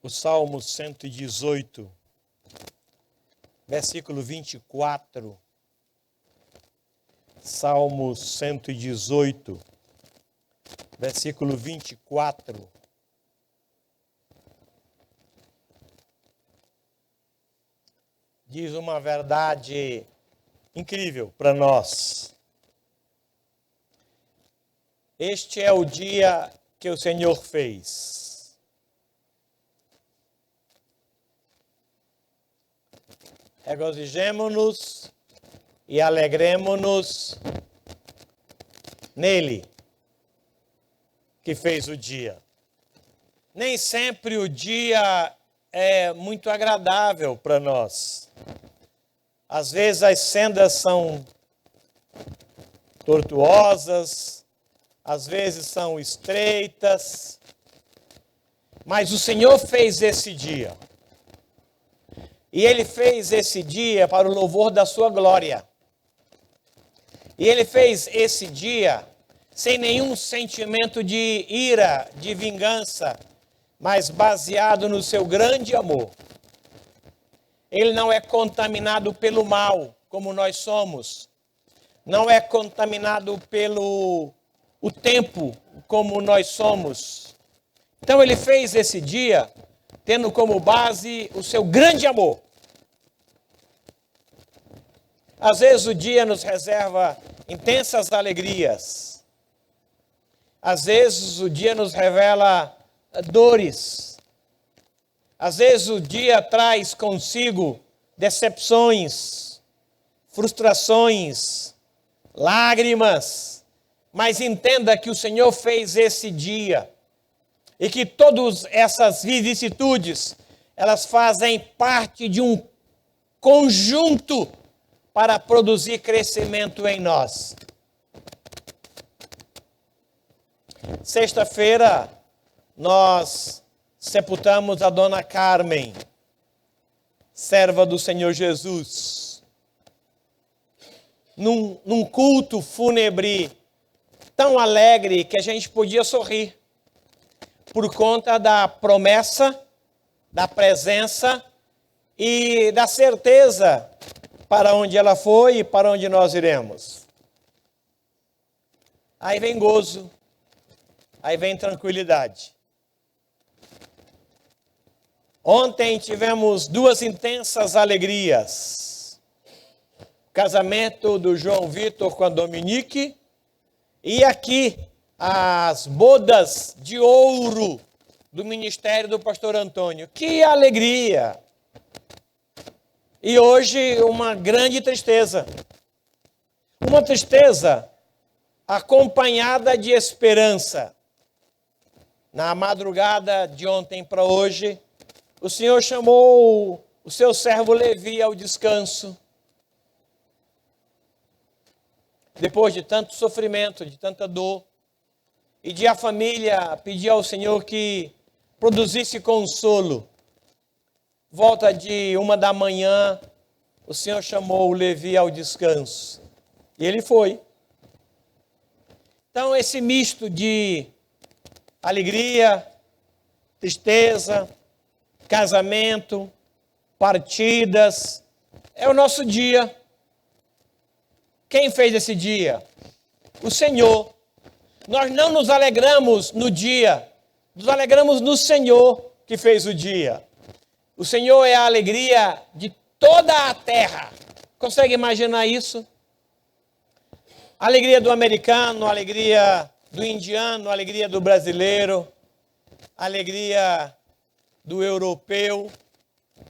O Salmo 118, versículo 24. Salmo 118, versículo 24. Diz uma verdade incrível para nós. Este é o dia que o Senhor fez. Regozijemo-nos e alegremo-nos nele que fez o dia. Nem sempre o dia é muito agradável para nós. Às vezes as sendas são tortuosas, às vezes são estreitas, mas o Senhor fez esse dia. E Ele fez esse dia para o louvor da sua glória. E Ele fez esse dia sem nenhum sentimento de ira, de vingança, mas baseado no seu grande amor. Ele não é contaminado pelo mal, como nós somos. Não é contaminado pelo o tempo, como nós somos. Então Ele fez esse dia tendo como base o seu grande amor. Às vezes o dia nos reserva intensas alegrias. Às vezes o dia nos revela dores. Às vezes o dia traz consigo decepções, frustrações, lágrimas. Mas entenda que o Senhor fez esse dia. E que todas essas vicissitudes, elas fazem parte de um conjunto para produzir crescimento em nós. Sexta-feira, nós sepultamos a dona Carmen, serva do Senhor Jesus, num culto fúnebre tão alegre que a gente podia sorrir, por conta da promessa, da presença e da certeza para onde ela foi e para onde nós iremos. Aí vem gozo, aí vem tranquilidade. Ontem tivemos duas intensas alegrias. O casamento do João Vitor com a Dominique e aqui as bodas de ouro do ministério do pastor Antônio. Que alegria! E hoje uma grande tristeza. Uma tristeza acompanhada de esperança. Na madrugada de ontem para hoje, o Senhor chamou o seu servo Levi ao descanso. Depois de tanto sofrimento, de tanta dor, e de a família pedir ao Senhor que produzisse consolo. Volta de 1h, o Senhor chamou o Levi ao descanso. E ele foi. Então, esse misto de alegria, tristeza, casamento, partidas, é o nosso dia. Quem fez esse dia? O Senhor. Nós não nos alegramos no dia, nos alegramos no Senhor que fez o dia. O Senhor é a alegria de toda a terra. Consegue imaginar isso? A alegria do americano, a alegria do indiano, a alegria do brasileiro, a alegria do europeu,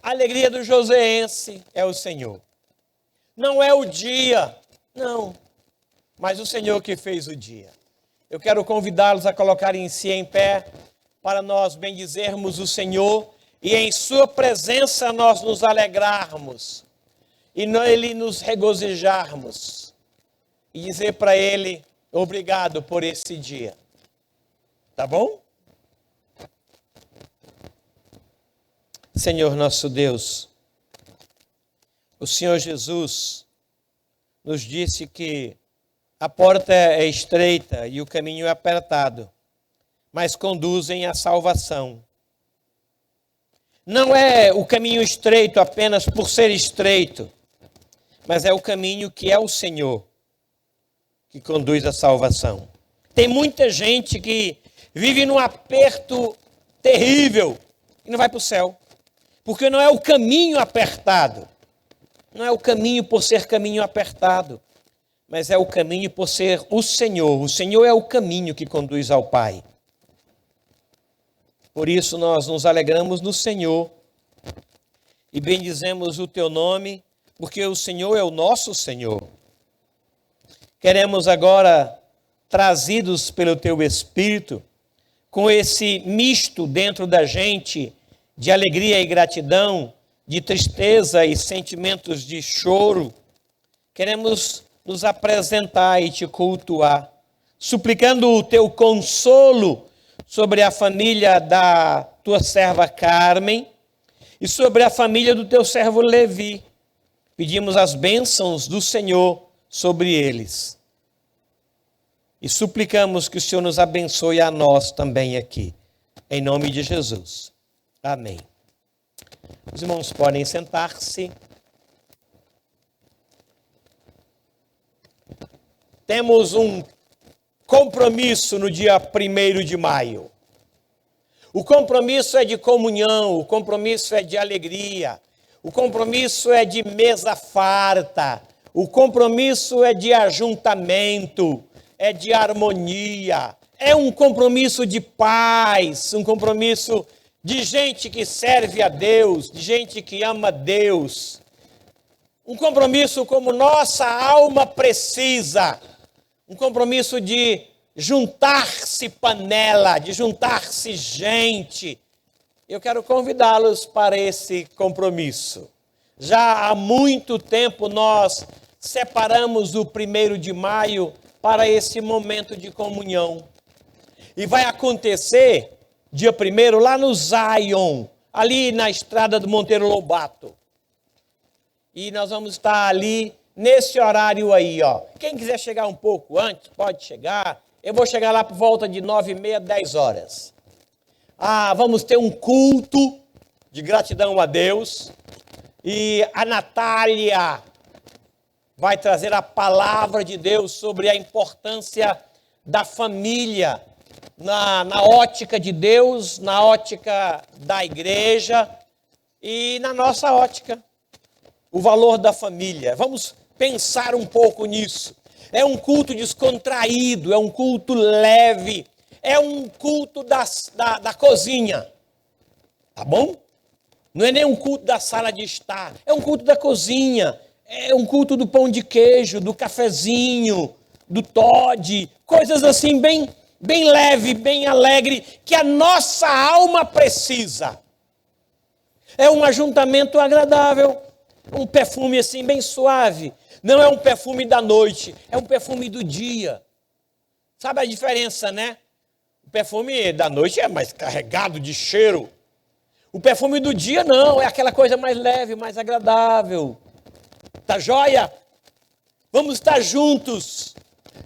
a alegria do joseense é o Senhor. Não é o dia, não, mas o Senhor que fez o dia. Eu quero convidá-los a colocarem-se em pé para nós bendizermos o Senhor e em sua presença nós nos alegrarmos e nele nos regozijarmos e dizer para ele obrigado por esse dia. Tá bom? Senhor nosso Deus, o Senhor Jesus nos disse que a porta é estreita e o caminho é apertado, mas conduzem à salvação. Não é o caminho estreito apenas por ser estreito, mas é o caminho que é o Senhor que conduz à salvação. Tem muita gente que vive num aperto terrível e não vai para o céu, porque não é o caminho apertado, não é o caminho por ser caminho apertado, mas é o caminho por ser o Senhor. O Senhor é o caminho que conduz ao Pai. Por isso nós nos alegramos no Senhor e bendizemos o teu nome, porque o Senhor é o nosso Senhor. Queremos agora, trazidos pelo teu Espírito, com esse misto dentro da gente de alegria e gratidão, de tristeza e sentimentos de choro, queremos nos apresentar e te cultuar, suplicando o teu consolo sobre a família da tua serva Carmen e sobre a família do teu servo Levi. Pedimos as bênçãos do Senhor sobre eles. E suplicamos que o Senhor nos abençoe a nós também aqui. Em nome de Jesus. Amém. Os irmãos podem sentar-se. Temos um compromisso no dia 1º de maio. O compromisso é de comunhão, o compromisso é de alegria, o compromisso é de mesa farta, o compromisso é de ajuntamento, é de harmonia, é um compromisso de paz, um compromisso de gente que serve a Deus, de gente que ama Deus. Um compromisso como nossa alma precisa. Um compromisso de juntar-se panela, de juntar-se gente. Eu quero convidá-los para esse compromisso. Já há muito tempo nós separamos o 1º de maio para esse momento de comunhão. E vai acontecer, dia 1º, lá no Zion, ali na estrada do Monteiro Lobato. E nós vamos estar ali, nesse horário aí, ó. Quem quiser chegar um pouco antes, pode chegar. Eu vou chegar lá por volta de 9h30, 10 horas. Vamos ter um culto de gratidão a Deus. E a Natália vai trazer a palavra de Deus sobre a importância da família, na ótica de Deus, na ótica da igreja e na nossa ótica, o valor da família. Vamos pensar um pouco nisso. É um culto descontraído, é um culto leve, é um culto da cozinha, tá bom? Não é nem um culto da sala de estar, é um culto da cozinha, é um culto do pão de queijo, do cafezinho, do Toddy, coisas assim bem leve, bem alegre, que a nossa alma precisa. É um ajuntamento agradável, um perfume assim bem suave. Não é um perfume da noite, é um perfume do dia. Sabe a diferença, né? O perfume da noite é mais carregado de cheiro. O perfume do dia não, é aquela coisa mais leve, mais agradável. Tá joia? Vamos estar juntos.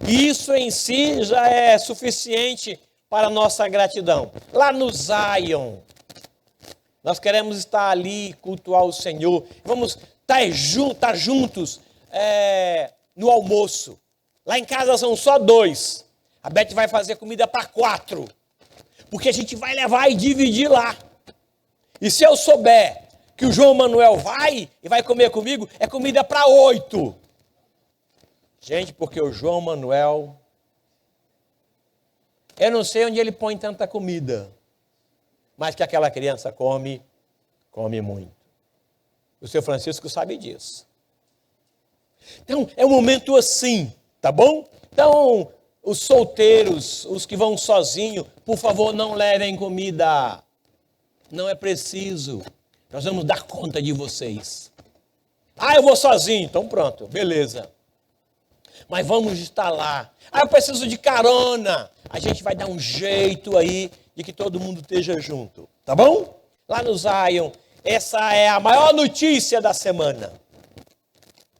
E isso em si já é suficiente para a nossa gratidão. Lá no Zion, nós queremos estar ali, cultuar o Senhor. Vamos estar juntos no almoço. Lá em casa são só 2. A Beth vai fazer comida para 4. Porque a gente vai levar e dividir lá. E se eu souber que o João Manuel vai e vai comer comigo, é comida para 8. Gente, porque o João Manuel, eu não sei onde ele põe tanta comida, mas que aquela criança come muito. O seu Francisco sabe disso. Então, é um momento assim, tá bom? Então, os solteiros, os que vão sozinhos, por favor, não levem comida. Não é preciso. Nós vamos dar conta de vocês. Eu vou sozinho. Então pronto, beleza. Mas vamos estar lá. Eu preciso de carona. A gente vai dar um jeito aí de que todo mundo esteja junto. Tá bom? Lá no Zion, essa é a maior notícia da semana.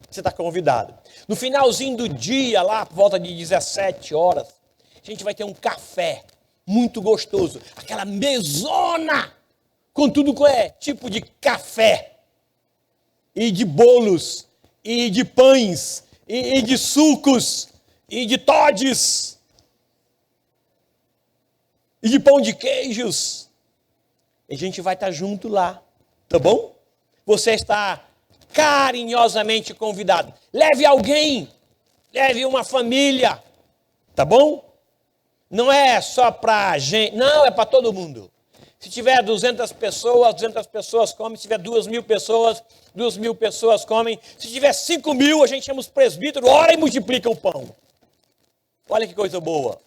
Você está convidado. No finalzinho do dia, lá por volta de 17 horas, a gente vai ter um café muito gostoso. Aquela mesona com tudo que é tipo de café, e de bolos, e de pães, e de sucos, e de Toddies, e de pão de queijos. E a gente vai estar junto lá, tá bom? Você está carinhosamente convidado. Leve alguém, leve uma família, tá bom? Não é só para gente, não, é para todo mundo. Se tiver 200 pessoas comem. Se tiver 2.000 pessoas, 2.000 pessoas comem. Se tiver 5.000, a gente chama os presbíteros, ora e multiplica o pão. Olha que coisa boa.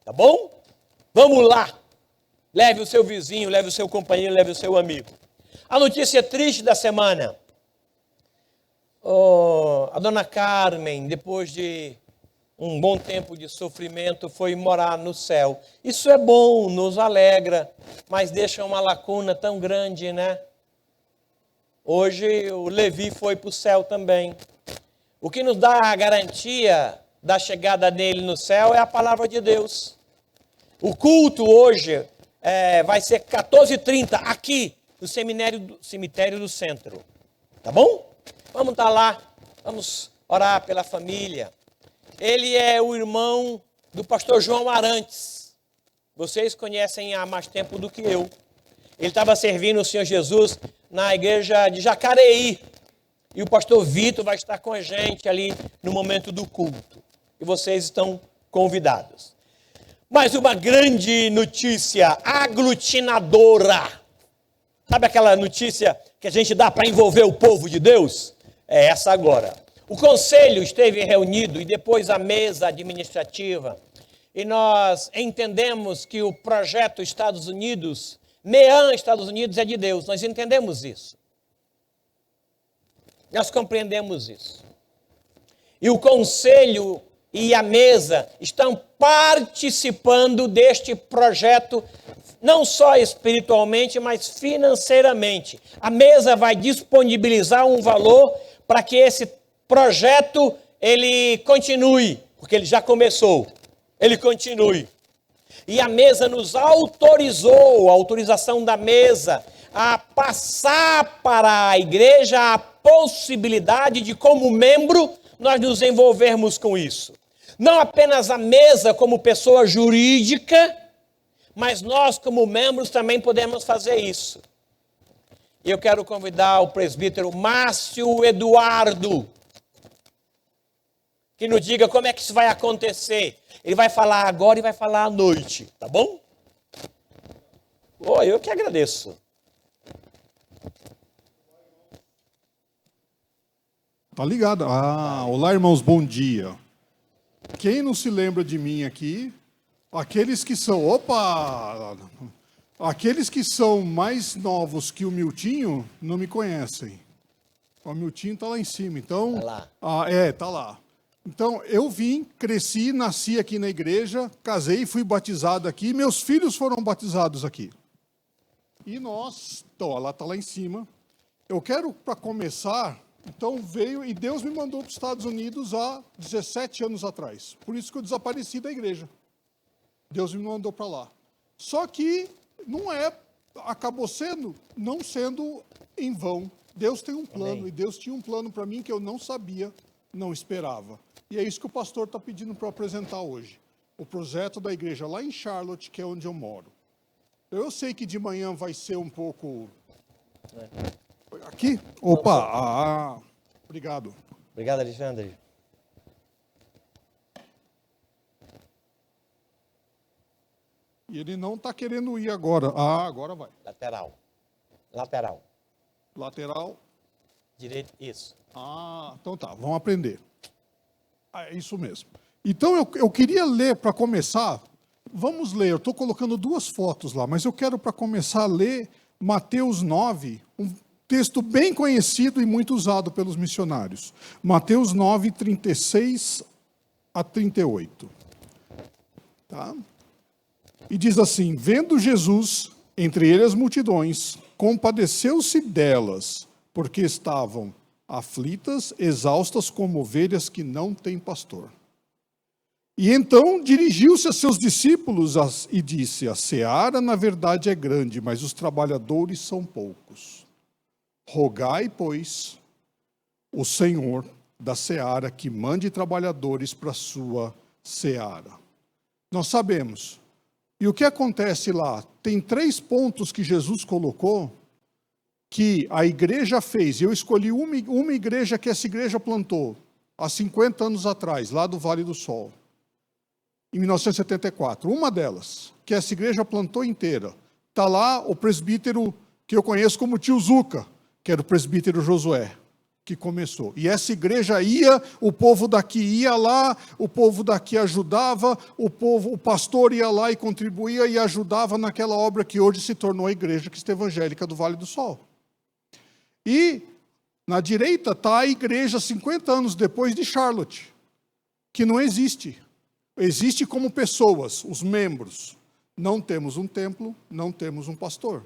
Tá bom? Vamos lá. Leve o seu vizinho, leve o seu companheiro, leve o seu amigo. A notícia triste da semana. A dona Carmen, depois de um bom tempo de sofrimento, foi morar no céu. Isso é bom, nos alegra, mas deixa uma lacuna tão grande, né? Hoje o Levi foi para o céu também. O que nos dá a garantia da chegada dele no céu é a palavra de Deus. O culto hoje vai ser 14h30 aqui no cemitério do centro. Tá bom? Vamos estar lá, vamos orar pela família. Ele é o irmão do pastor João Arantes. Vocês conhecem há mais tempo do que eu. Ele estava servindo o Senhor Jesus na igreja de Jacareí. E o pastor Vitor vai estar com a gente ali no momento do culto. E vocês estão convidados. Mais uma grande notícia aglutinadora. Sabe aquela notícia que a gente dá para envolver o povo de Deus? É essa agora. O conselho esteve reunido e depois a mesa administrativa. E nós entendemos que o projeto Estados Unidos, MEAN Estados Unidos, é de Deus. Nós entendemos isso. Nós compreendemos isso. E o conselho e a mesa estão participando deste projeto, não só espiritualmente, mas financeiramente. A mesa vai disponibilizar um valor para que esse projeto ele continue, porque ele já começou, ele continue. E a mesa nos autorizou, a autorização da mesa, a passar para a igreja a possibilidade de, como membro, nós nos envolvermos com isso. Não apenas a mesa como pessoa jurídica, mas nós como membros também podemos fazer isso. E eu quero convidar o presbítero Márcio Eduardo, que nos diga como é que isso vai acontecer. Ele vai falar agora e vai falar à noite, tá bom? Eu que agradeço. Tá ligado? Olá, irmãos, bom dia. Quem não se lembra de mim aqui? Aqueles que são... Opa! Aqueles que são mais novos que o Miltinho não me conhecem. O Miltinho tá lá em cima, então... Tá lá. Tá lá. Então, eu vim, cresci, nasci aqui na igreja, casei, fui batizado aqui, meus filhos foram batizados aqui. E nós... Então, ela tá lá em cima. Eu quero, para começar... Então veio e Deus me mandou para os Estados Unidos há 17 anos atrás. Por isso que eu desapareci da igreja. Deus me mandou para lá. Só que acabou não sendo em vão. Deus tem um plano. Amém. E Deus tinha um plano para mim que eu não sabia, não esperava. E é isso que o pastor está pedindo para eu apresentar hoje. O projeto da igreja lá em Charlotte, que é onde eu moro. Eu sei que de manhã vai ser um pouco... Aqui? Opa! Obrigado. Obrigado, Alexandre. E ele não está querendo ir agora. Agora vai. Lateral. Lateral. Direito, isso. Então tá, vamos aprender. É isso mesmo. Então eu queria ler, para começar, vamos ler, eu estou colocando 2 fotos lá, mas eu quero, para começar, ler Mateus 9, um texto bem conhecido e muito usado pelos missionários. Mateus 9, 36 a 38. Tá? E diz assim: vendo Jesus, entre eles as multidões, compadeceu-se delas, porque estavam aflitas, exaustas como ovelhas que não têm pastor. E então dirigiu-se a seus discípulos e disse: a seara, na verdade, é grande, mas os trabalhadores são poucos. Rogai, pois, o Senhor da seara que mande trabalhadores para a sua seara. Nós sabemos. E o que acontece lá? Tem 3 pontos que Jesus colocou que a igreja fez. Eu escolhi uma igreja que essa igreja plantou há 50 anos atrás, lá do Vale do Sol, em 1974. Uma delas, que essa igreja plantou inteira. Está lá o presbítero que eu conheço como Tio Zuca, que era o presbítero Josué, que começou. E essa igreja ia, o povo daqui ia lá, o povo daqui ajudava, o pastor ia lá e contribuía e ajudava naquela obra que hoje se tornou a Igreja Cristã Evangélica do Vale do Sol. E na direita está a igreja 50 anos depois de Charlotte, que não existe. Existe como pessoas, os membros. Não temos um templo, não temos um pastor.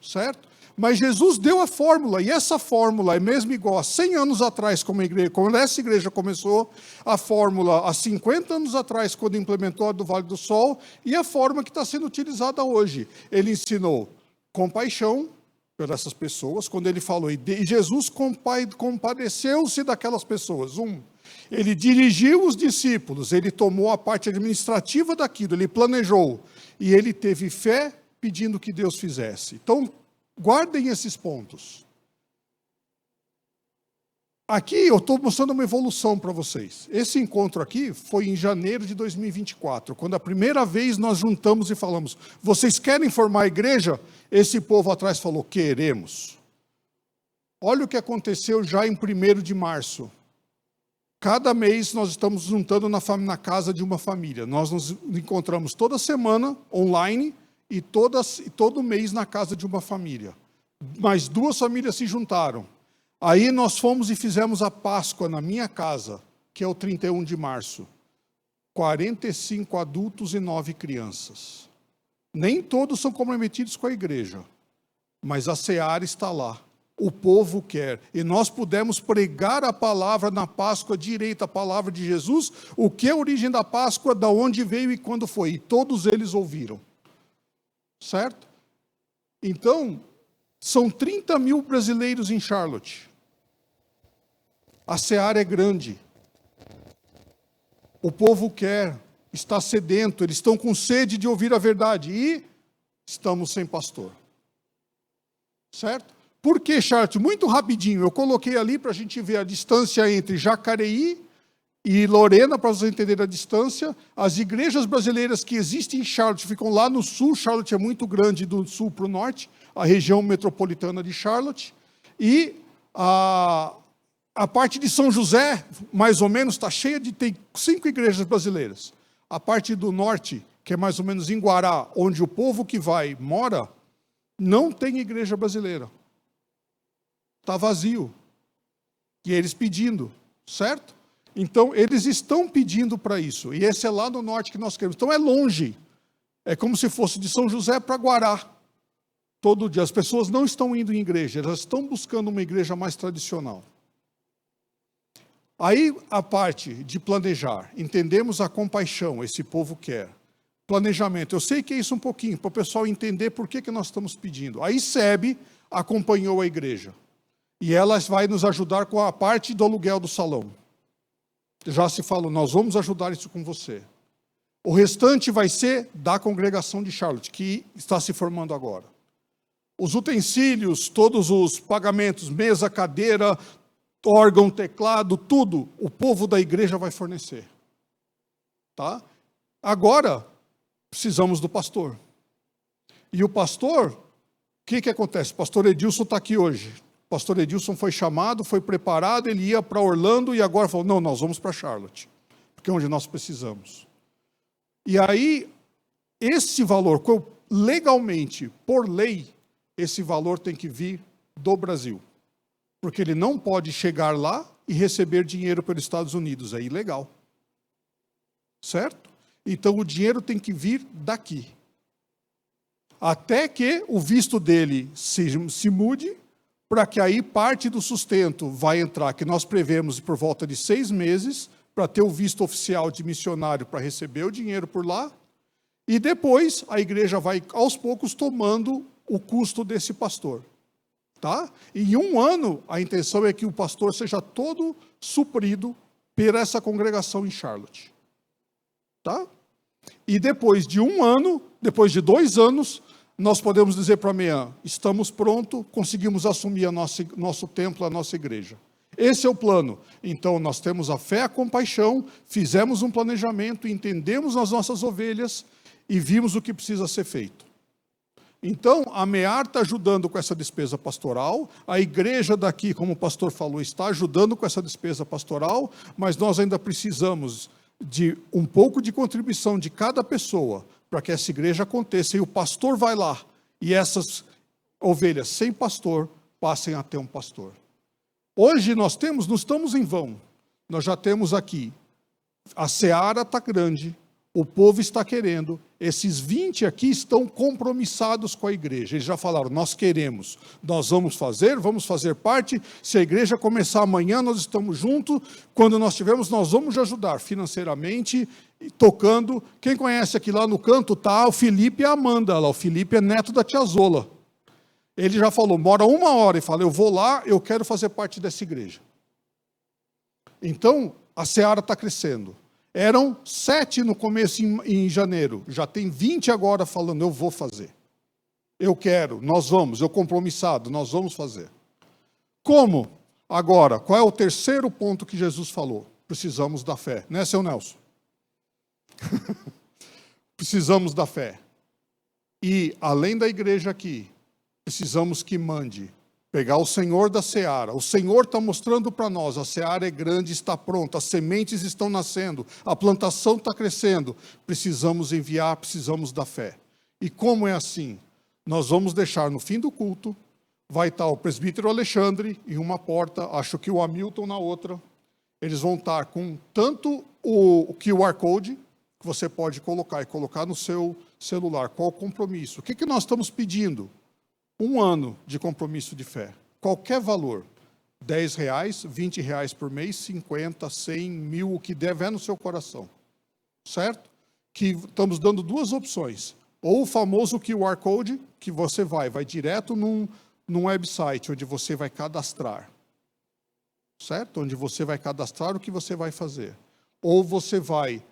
Certo? Mas Jesus deu a fórmula, e essa fórmula é mesmo igual a 100 anos atrás, quando essa igreja começou, a fórmula há 50 anos atrás, quando implementou a do Vale do Sol, e a forma que está sendo utilizada hoje. Ele ensinou compaixão por essas pessoas, quando ele falou, e Jesus compadeceu-se daquelas pessoas. Ele dirigiu os discípulos, ele tomou a parte administrativa daquilo, ele planejou, e ele teve fé pedindo que Deus fizesse. Então, guardem esses pontos. Aqui eu estou mostrando uma evolução para vocês. Esse encontro aqui foi em janeiro de 2024, quando a primeira vez nós juntamos e falamos, vocês querem formar a igreja? Esse povo atrás falou, queremos. Olha o que aconteceu já em 1º de março. Cada mês nós estamos juntando na casa de uma família. Nós nos encontramos toda semana, online, e todo mês na casa de uma família. Mais 2 famílias se juntaram. Aí nós fomos e fizemos a Páscoa na minha casa, que é o 31 de março. 45 adultos e 9 crianças. Nem todos são comprometidos com a igreja, mas a seara está lá. O povo quer. E nós pudemos pregar a palavra na Páscoa direita, a palavra de Jesus, o que é a origem da Páscoa, da onde veio e quando foi. E todos eles ouviram. Certo? Então, são 30 mil brasileiros em Charlotte. A seara é grande. O povo quer, está sedento, eles estão com sede de ouvir a verdade. E estamos sem pastor. Certo? Por que, Charlotte? Muito rapidinho, eu coloquei ali para a gente ver a distância entre Jacareí e Lorena, para vocês entenderem a distância. As igrejas brasileiras que existem em Charlotte ficam lá no sul. Charlotte é muito grande do sul para o norte, a região metropolitana de Charlotte. E a parte de São José, mais ou menos, está cheia de... Tem 5 igrejas brasileiras. A parte do norte, que é mais ou menos em Guará, onde o povo que vai mora, não tem igreja brasileira. Está vazio. E eles pedindo, certo? Então, eles estão pedindo para isso. E esse é lá no norte que nós queremos. Então, é longe. É como se fosse de São José para Guará. Todo dia. As pessoas não estão indo em igreja. Elas estão buscando uma igreja mais tradicional. Aí, a parte de planejar. Entendemos a compaixão. Esse povo quer. Planejamento. Eu sei que é isso um pouquinho, para o pessoal entender por que nós estamos pedindo. Aí, SEB acompanhou a igreja. E ela vai nos ajudar com a parte do aluguel do salão. Já se falou, nós vamos ajudar isso com você. O restante vai ser da congregação de Charlotte, que está se formando agora. Os utensílios, todos os pagamentos, mesa, cadeira, órgão, teclado, tudo, o povo da igreja vai fornecer. Tá? Agora, precisamos do pastor. E o pastor, o que acontece? O pastor Edilson está aqui hoje. O pastor Edilson foi chamado, foi preparado, ele ia para Orlando e agora falou, não, nós vamos para Charlotte, porque é onde nós precisamos. E aí, esse valor, legalmente, por lei, esse valor tem que vir do Brasil. Porque ele não pode chegar lá e receber dinheiro pelos Estados Unidos, é ilegal. Certo? Então, o dinheiro tem que vir daqui. Até que o visto dele se mude, para que aí parte do sustento vai entrar, que nós prevemos por volta de 6 meses, para ter o visto oficial de missionário, para receber o dinheiro por lá, e depois a igreja vai, aos poucos, tomando o custo desse pastor. Tá? E em 1 ano, a intenção é que o pastor seja todo suprido por essa congregação em Charlotte. Tá? E depois de 1 ano, depois de 2 anos, nós podemos dizer para amanhã, estamos prontos, conseguimos assumir nosso templo, a nossa igreja. Esse é o plano. Então, nós temos a fé, a compaixão, fizemos um planejamento, entendemos as nossas ovelhas e vimos o que precisa ser feito. Então, a MEAR está ajudando com essa despesa pastoral, a igreja daqui, como o pastor falou, está ajudando com essa despesa pastoral, mas nós ainda precisamos de um pouco de contribuição de cada pessoa, para que essa igreja aconteça, e o pastor vai lá, e essas ovelhas sem pastor passem a ter um pastor. Hoje nós não estamos em vão, nós já temos aqui, a seara está grande, o povo está querendo, esses 20 aqui estão compromissados com a igreja, eles já falaram, nós queremos, nós vamos fazer parte, se a igreja começar amanhã, nós estamos juntos, quando nós tivermos, nós vamos ajudar financeiramente, tocando. Quem conhece aqui lá no canto, tá o Felipe e a Amanda, lá, o Felipe é neto da tia Zola. Ele já falou, mora 1 hora, e fala, eu vou lá, eu quero fazer parte dessa igreja. Então, a seara está crescendo. Eram 7 no começo, em janeiro. Já tem 20 agora falando, eu vou fazer. Eu quero, nós vamos, eu compromissado, nós vamos fazer. Como? Agora, qual é o terceiro ponto que Jesus falou? Precisamos da fé. Né, seu Nelson? Precisamos da fé. E, além da igreja aqui, precisamos que mande. Pegar o Senhor da seara. O Senhor está mostrando para nós, a seara é grande, está pronta, as sementes estão nascendo, a plantação está crescendo. Precisamos enviar, precisamos da fé. E como é assim? Nós vamos deixar no fim do culto, vai estar o presbítero Alexandre em uma porta, acho que o Hamilton na outra. Eles vão estar com tanto o QR Code, você pode colocar e colocar no seu celular. Qual o compromisso? O que nós estamos pedindo? 1 ano de compromisso de fé. Qualquer valor. R$10, R$20 por mês, 50, 100, 1000, o que der no seu coração. Certo? Que estamos dando 2 opções. Ou o famoso QR Code, que você vai direto num website, onde você vai cadastrar. Certo? Onde você vai cadastrar o que você vai fazer. Ou você vai,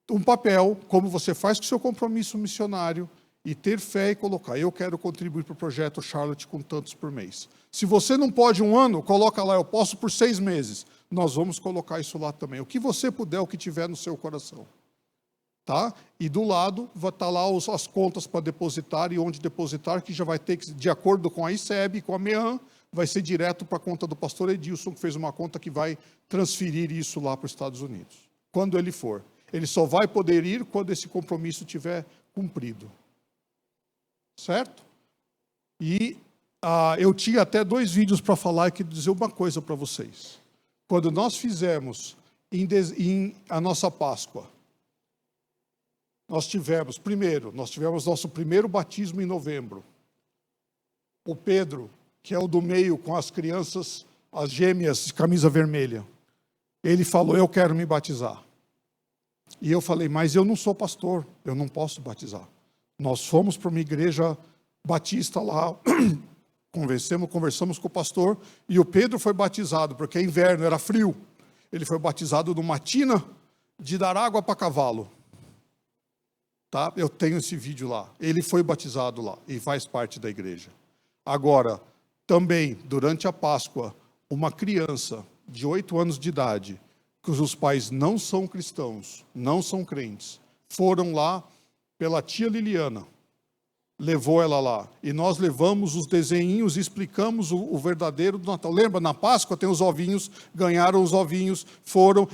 um papel, como você faz com o seu compromisso missionário, e ter fé e colocar, eu quero contribuir para o projeto Charlotte com tantos por mês. Se você não pode 1 ano, coloca lá, eu posso por 6 meses. Nós vamos colocar isso lá também. O que você puder, o que tiver no seu coração. Tá? E do lado vai estar lá as contas para depositar e onde depositar, que já vai ter que, de acordo com a ICEB, com a MEAN, vai ser direto para a conta do pastor Edilson, que fez uma conta que vai transferir isso lá para os Estados Unidos. Quando ele for. Ele só vai poder ir quando esse compromisso tiver cumprido. Certo? E eu tinha até 2 vídeos para falar e queria dizer uma coisa para vocês. Quando nós fizemos a nossa Páscoa, nós tivemos nosso primeiro batismo em novembro. O Pedro, que é o do meio com as crianças, as gêmeas de camisa vermelha, ele falou, eu quero me batizar. E eu falei, mas eu não sou pastor, eu não posso batizar. Nós fomos para uma igreja batista lá, conversamos com o pastor, e o Pedro foi batizado, porque é inverno, era frio. Ele foi batizado numa tina de dar água para cavalo. Tá? Eu tenho esse vídeo lá. Ele foi batizado lá e faz parte da igreja. Agora, também, durante a Páscoa, uma criança de 8 anos de idade, cujos pais não são cristãos, não são crentes, foram lá pela tia Liliana, levou ela lá, e nós levamos os desenhinhos e explicamos o verdadeiro do Natal. Lembra, na Páscoa tem os ovinhos, ganharam os ovinhos,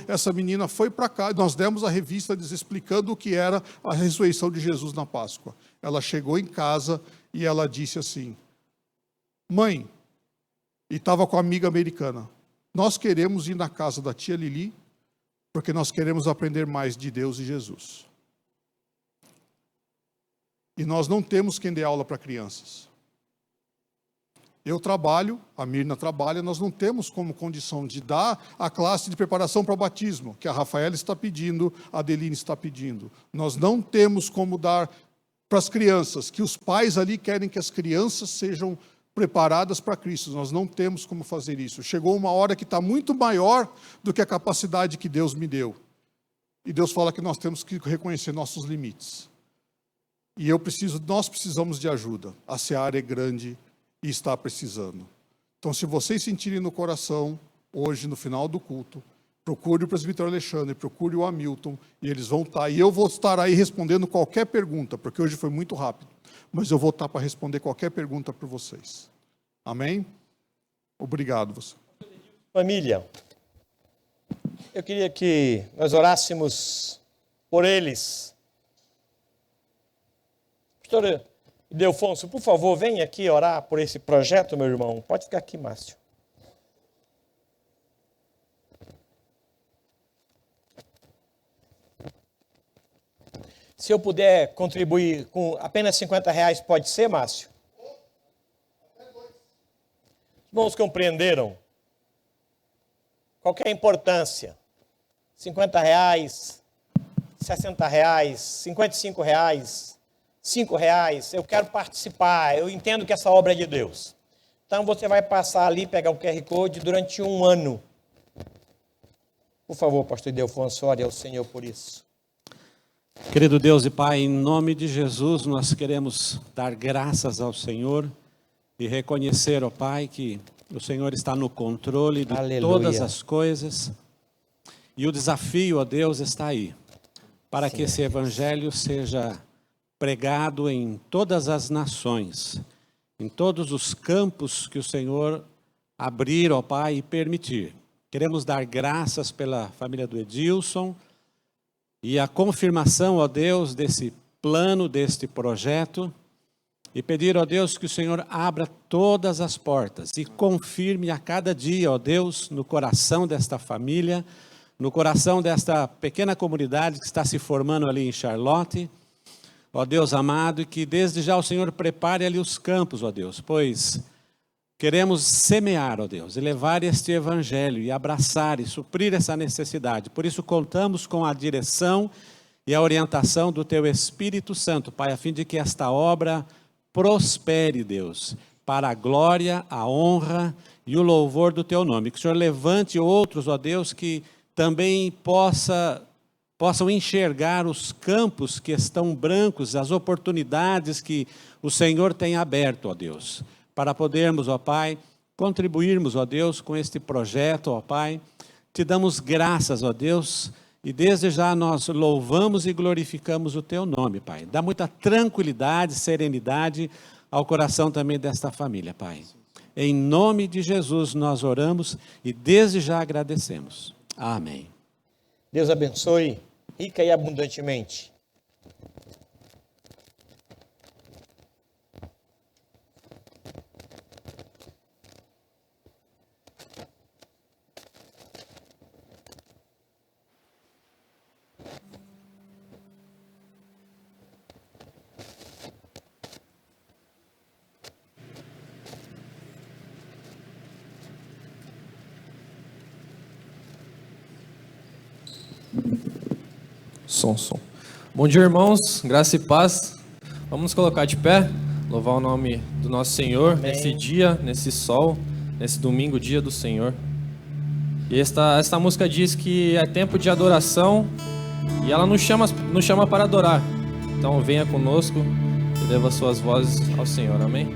essa menina foi para cá, nós demos a revista explicando o que era a ressurreição de Jesus na Páscoa. Ela chegou em casa e ela disse assim, mãe, e estava com a amiga americana, nós queremos ir na casa da tia Lili, porque nós queremos aprender mais de Deus e Jesus. E nós não temos quem dê aula para crianças. Eu trabalho, a Mirna trabalha, nós não temos como condição de dar a classe de preparação para o batismo, que a Rafaela está pedindo, a Adeline está pedindo. Nós não temos como dar para as crianças, que os pais ali querem que as crianças sejam preparadas para Cristo. Nós não temos como fazer isso. Chegou uma hora que está muito maior do que a capacidade que Deus me deu. E Deus fala que nós temos que reconhecer nossos limites. E nós precisamos de ajuda. A seara é grande e está precisando. Então, se vocês sentirem no coração, hoje, no final do culto, procure o presbítero Alexandre, procure o Hamilton, e eles vão estar. E eu vou estar aí respondendo qualquer pergunta, porque hoje foi muito rápido. Mas eu vou estar para responder qualquer pergunta para vocês. Amém? Obrigado. Você. Família, eu queria que nós orássemos por eles. Pastor Ildefonso, por favor, venha aqui orar por esse projeto, meu irmão. Pode ficar aqui, Márcio. Se eu puder contribuir com apenas R$50, pode ser, Márcio? Irmãos, compreenderam? Qual que é a importância? R$50, R$60, R$55, R$5, eu quero participar, eu entendo que essa obra é de Deus. Então você vai passar ali, pegar o QR Code durante 1 ano. Por favor, pastor Ildefonso, ore ao Senhor por isso. Querido Deus e Pai, em nome de Jesus, nós queremos dar graças ao Senhor e reconhecer, ó Pai, que o Senhor está no controle de todas as coisas. E o desafio, ó Deus, está aí, para que esse evangelho seja pregado em todas as nações, em todos os campos que o Senhor abrir, ó Pai, e permitir. Queremos dar graças pela família do Edilson e a confirmação, ó Deus, desse plano, deste projeto, e pedir, ó Deus, que o Senhor abra todas as portas e confirme a cada dia, ó Deus, no coração desta família, no coração desta pequena comunidade que está se formando ali em Charlotte, ó Deus amado, e que desde já o Senhor prepare ali os campos, ó Deus, pois queremos semear, ó Deus, e levar este evangelho, e abraçar e suprir essa necessidade. Por isso contamos com a direção e a orientação do Teu Espírito Santo, Pai, a fim de que esta obra prospere, Deus, para a glória, a honra e o louvor do Teu nome. Que o Senhor levante outros, ó Deus, que também possam enxergar os campos que estão brancos, as oportunidades que o Senhor tem aberto, ó Deus, para podermos, ó Pai, contribuirmos, ó Deus, com este projeto, ó Pai. Te damos graças, ó Deus, e desde já nós louvamos e glorificamos o Teu nome, Pai. Dá muita tranquilidade, serenidade ao coração também desta família, Pai. Em nome de Jesus nós oramos e desde já agradecemos. Amém. Deus abençoe rica e abundantemente. Som. Bom dia, irmãos, graça e paz. Vamos nos colocar de pé, louvar o nome do nosso Senhor. Amém. Nesse dia, nesse sol, nesse domingo, dia do Senhor. E esta música diz que é tempo de adoração e ela nos chama para adorar. Então venha conosco e leva suas vozes ao Senhor, amém?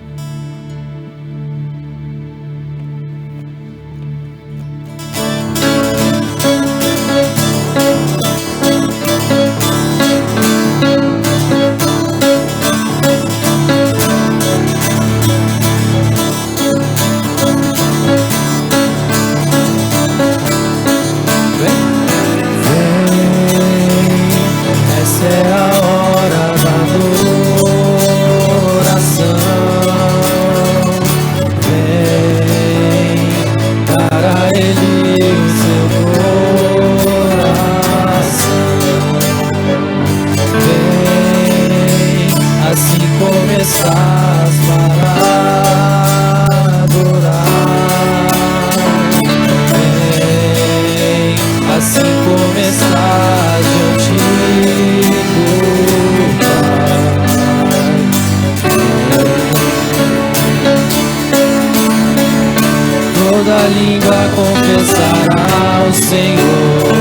Toda língua confessará ao Senhor,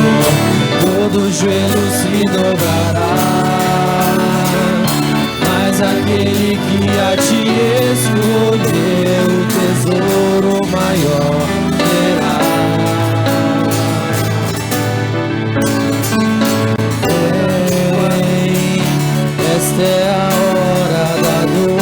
todo joelho se dobrará, mas aquele que a ti escolheu, o tesouro maior terá. Esta é a hora da adoração.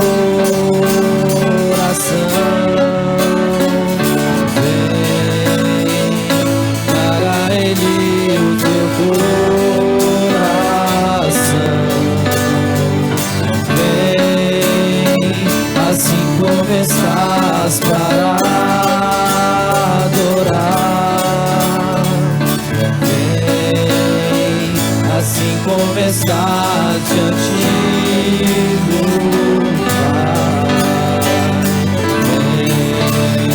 Estás para adorar, vem, assim como estás diante do Pai, vem.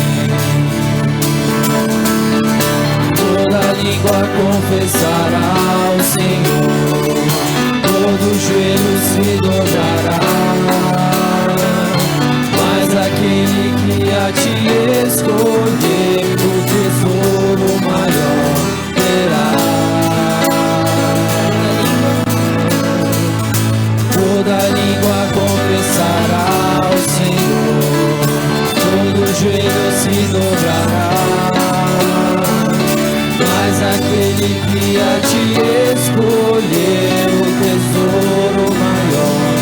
Toda língua confessará ao Senhor, todo joelho se dobrará, aquele que a ti escolher, o tesouro maior terá. Toda língua confessará ao Senhor, todo joelho se dobrará, mas aquele que a ti escolher, o tesouro maior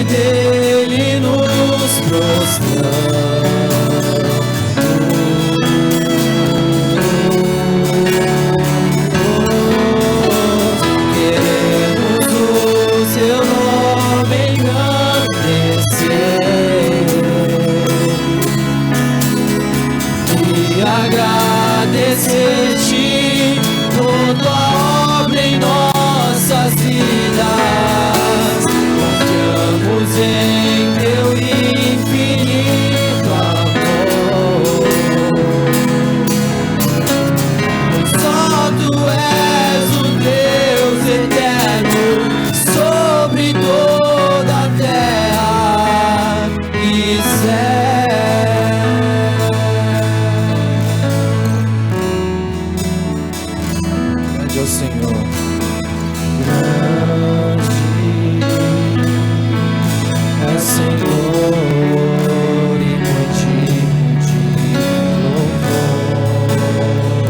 dele nos prostramos. Queremos o seu nome engrandecer e agradecer-te por tua obra em nossas vidas. Confiamos em teu infinito amor. Só tu és o Deus eterno sobre toda a terra e céu. Grande é o Senhor. É o Senhor e muito louvor.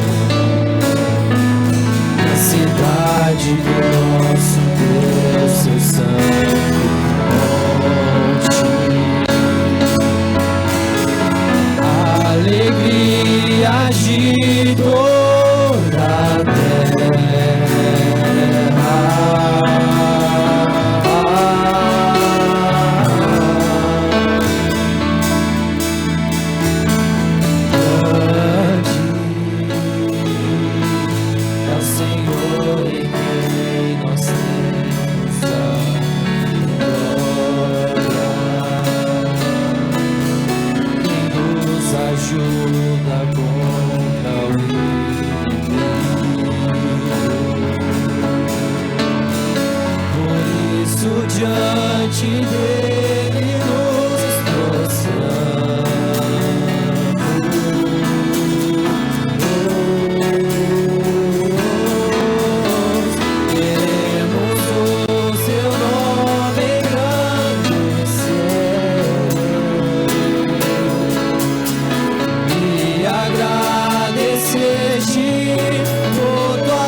Na cidade do nosso Deus, seu santo monte. Alegrias de toda a ajuda contra o inimigo. Por isso diante dele nos prostramos. Queremos o seu nome engrandecer e agradecer-te por tua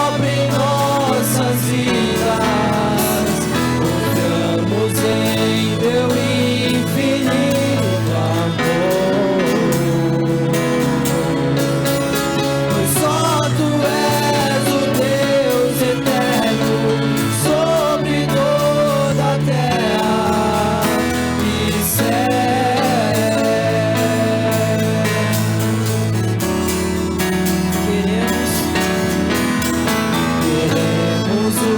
obra em nossas vidas. Confiamos em teu infinito amor. Pois só tu és o Deus eterno sobre toda a terra e céu. Queremos o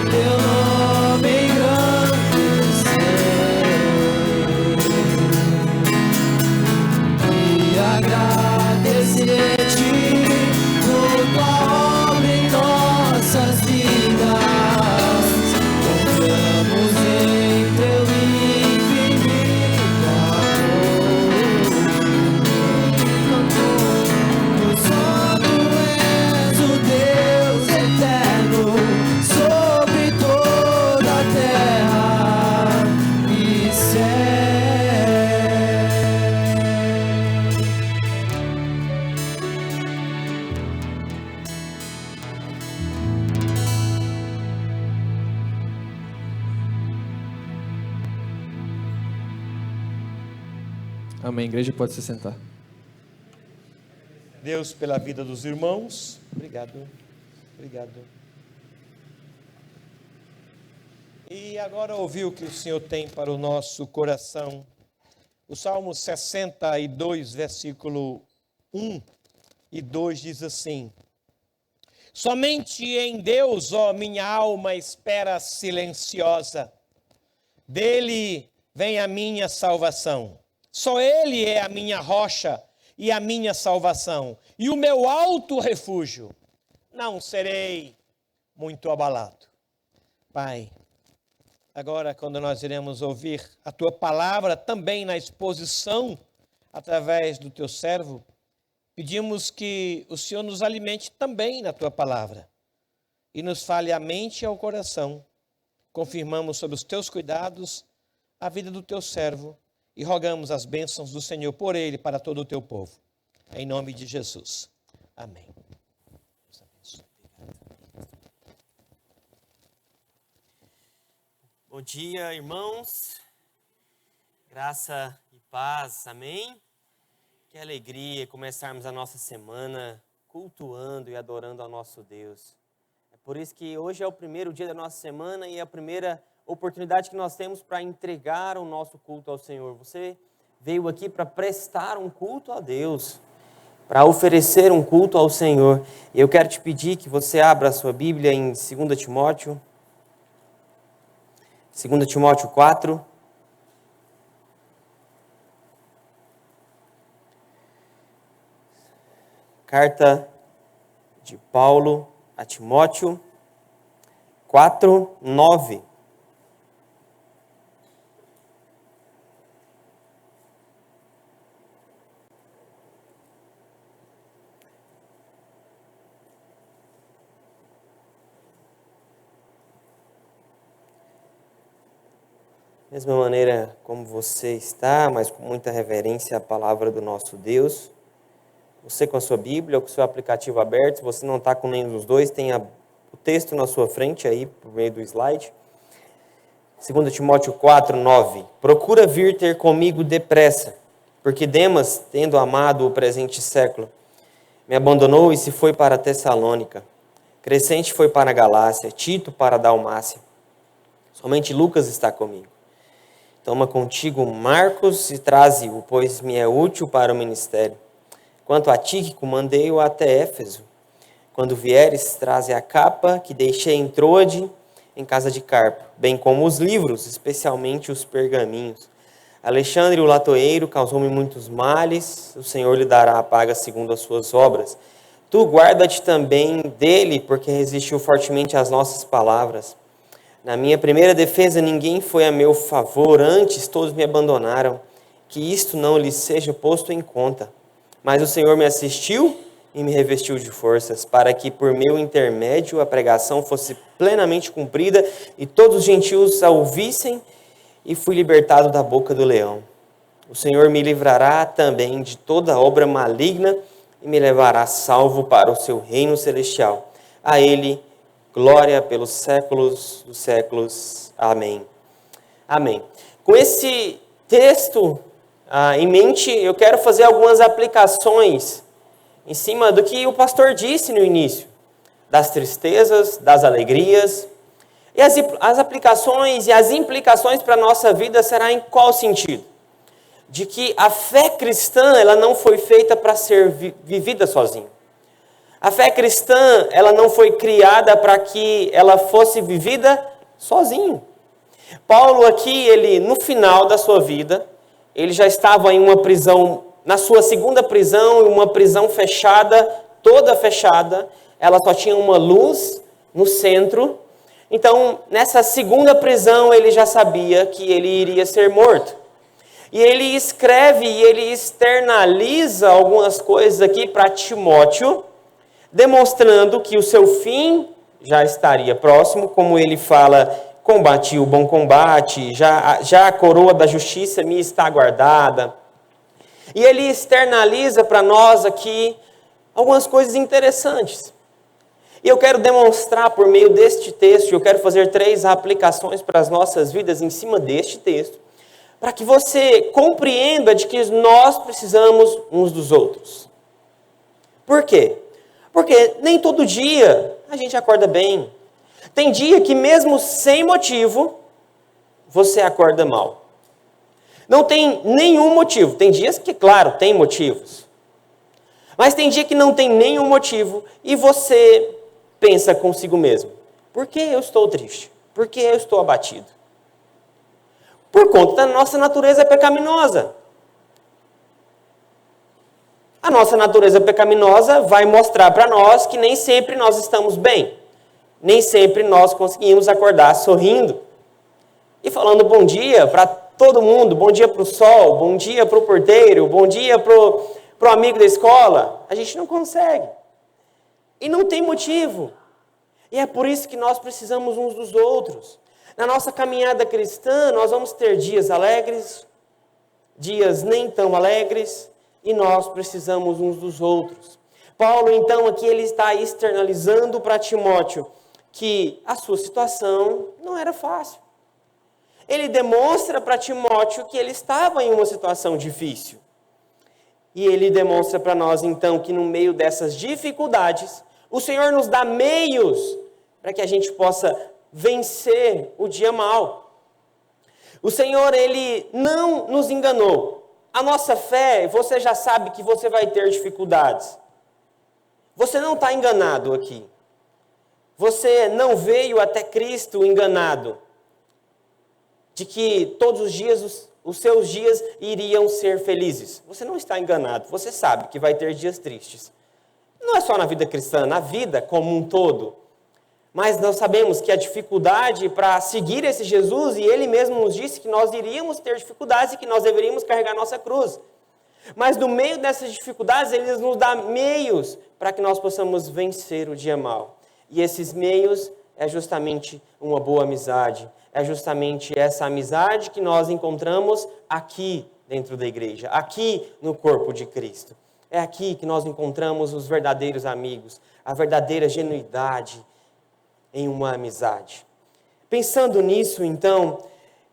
teu nome engrandecer e agradecer-te por tua obra em nossas vidas. Confiamos em teu infinito amor. Pois só tu és o Deus eterno sobre toda a terra e céu. Amém. Igreja pode se sentar. Deus, pela vida dos irmãos. Obrigado. Obrigado. E agora ouvir o que o Senhor tem para o nosso coração. O Salmo 62, versículo 1 e 2 diz assim: somente em Deus, ó minha alma, espera silenciosa. Dele vem a minha salvação. Só Ele é a minha rocha e a minha salvação, e o meu alto refúgio. Não serei muito abalado. Pai, agora quando nós iremos ouvir a Tua palavra, também na exposição, através do Teu servo, pedimos que o Senhor nos alimente também na Tua palavra, e nos fale à mente e ao coração. Confirmamos sobre os Teus cuidados a vida do Teu servo, e rogamos as bênçãos do Senhor por ele para todo o teu povo. Em nome de Jesus. Amém. Bom Bom dia, irmãos. Graça e paz, amém? Que alegria começarmos a nossa semana cultuando e adorando ao nosso Deus. É por isso que hoje é o primeiro dia da nossa semana e é a primeira oportunidade que nós temos para entregar o nosso culto ao Senhor. Você veio aqui para prestar um culto a Deus, para oferecer um culto ao Senhor. E eu quero te pedir que você abra a sua Bíblia em 2 Timóteo. 2 Timóteo 4. Carta de Paulo a Timóteo 4, 9. Mesma maneira como você está, mas com muita reverência à palavra do nosso Deus. Você com a sua Bíblia ou com o seu aplicativo aberto, se você não está com nenhum dos dois, tem o texto na sua frente aí, por meio do slide. 2 Timóteo 4, 9. Procura vir ter comigo depressa, porque Demas, tendo amado o presente século, me abandonou e se foi para Tessalônica. Crescente foi para a Galácia, Tito para a Dalmácia. Somente Lucas está comigo. Toma contigo Marcos e traze-o, pois me é útil para o ministério. Quanto a Tíquico, mandei-o até Éfeso. Quando vieres, traze a capa que deixei em Troade, em casa de Carpo, bem como os livros, especialmente os pergaminhos. Alexandre, o latoeiro, causou-me muitos males, o Senhor lhe dará a paga segundo as suas obras. Tu guarda-te também dele, porque resistiu fortemente às nossas palavras. Na minha primeira defesa ninguém foi a meu favor, antes todos me abandonaram. Que isto não lhes seja posto em conta. Mas o Senhor me assistiu e me revestiu de forças, para que por meu intermédio a pregação fosse plenamente cumprida e todos os gentios a ouvissem, e fui libertado da boca do leão. O Senhor me livrará também de toda obra maligna e me levará salvo para o seu reino celestial. A Ele glória pelos séculos dos séculos. Amém. Amém. Com esse texto em mente, eu quero fazer algumas aplicações em cima do que o pastor disse no início, das tristezas, das alegrias. E as aplicações e as implicações para a nossa vida será em qual sentido? De que a fé cristã, ela não foi feita para ser vivida sozinha. A fé cristã, ela não foi criada para que ela fosse vivida sozinho. Paulo aqui, ele no final da sua vida, ele já estava em uma prisão, na sua segunda prisão, em uma prisão fechada, toda fechada. Ela só tinha uma luz no centro. Então, nessa segunda prisão, ele já sabia que ele iria ser morto. E ele escreve e ele externaliza algumas coisas aqui para Timóteo, demonstrando que o seu fim já estaria próximo, como ele fala, combati o bom combate, já a coroa da justiça me está guardada. E ele externaliza para nós aqui algumas coisas interessantes. E eu quero demonstrar por meio deste texto, eu quero fazer 3 aplicações para as nossas vidas em cima deste texto, para que você compreenda de que nós precisamos uns dos outros. Por quê? Porque nem todo dia a gente acorda bem. Tem dia que mesmo sem motivo, você acorda mal. Não tem nenhum motivo. Tem dias que, claro, tem motivos. Mas tem dia que não tem nenhum motivo e você pensa consigo mesmo. Por que eu estou triste? Por que eu estou abatido? Por conta da nossa natureza pecaminosa. A nossa natureza pecaminosa vai mostrar para nós que nem sempre nós estamos bem. Nem sempre nós conseguimos acordar sorrindo. E falando bom dia para todo mundo, bom dia para o sol, bom dia para o porteiro, bom dia para o amigo da escola. A gente não consegue. E não tem motivo. E é por isso que nós precisamos uns dos outros. Na nossa caminhada cristã, nós vamos ter dias alegres, dias nem tão alegres, e nós precisamos uns dos outros. Paulo, então, aqui ele está externalizando para Timóteo que a sua situação não era fácil. ele demonstra para Timóteo que ele estava em uma situação difícil. E ele demonstra para nós, então, que no meio dessas dificuldades, o Senhor nos dá meios para que a gente possa vencer o dia mau. O Senhor, Ele não nos enganou. A nossa fé, você já sabe que você vai ter dificuldades. Você não está enganado aqui. Você não veio até Cristo enganado de que todos os dias, os seus dias iriam ser felizes. Você não está enganado. Você sabe que vai ter dias tristes. Não é só na vida cristã, na vida como um todo. Mas nós sabemos que a dificuldade para seguir esse Jesus, e Ele mesmo nos disse que nós iríamos ter dificuldades e que nós deveríamos carregar nossa cruz. Mas no meio dessas dificuldades, Ele nos dá meios para que nós possamos vencer o dia mau. E esses meios é justamente uma boa amizade. É justamente essa amizade que nós encontramos aqui dentro da igreja, aqui no corpo de Cristo. É aqui que nós encontramos os verdadeiros amigos, a verdadeira genuidade em uma amizade. Pensando nisso, então,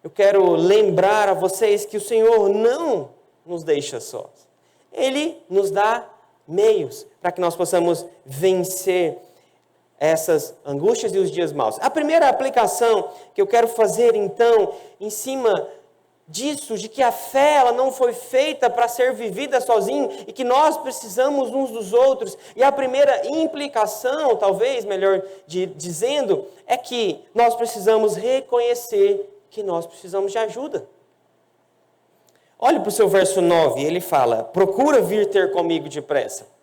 eu quero lembrar a vocês que o Senhor não nos deixa sós. Ele nos dá meios para que nós possamos vencer essas angústias e os dias maus. A primeira aplicação que eu quero fazer, então, em cima disso, de que a fé ela não foi feita para ser vivida sozinho e que nós precisamos uns dos outros. E a primeira implicação, talvez, melhor dizendo, é que nós precisamos reconhecer que nós precisamos de ajuda. Olhe para o seu verso 9, ele fala, procura vir ter comigo depressa.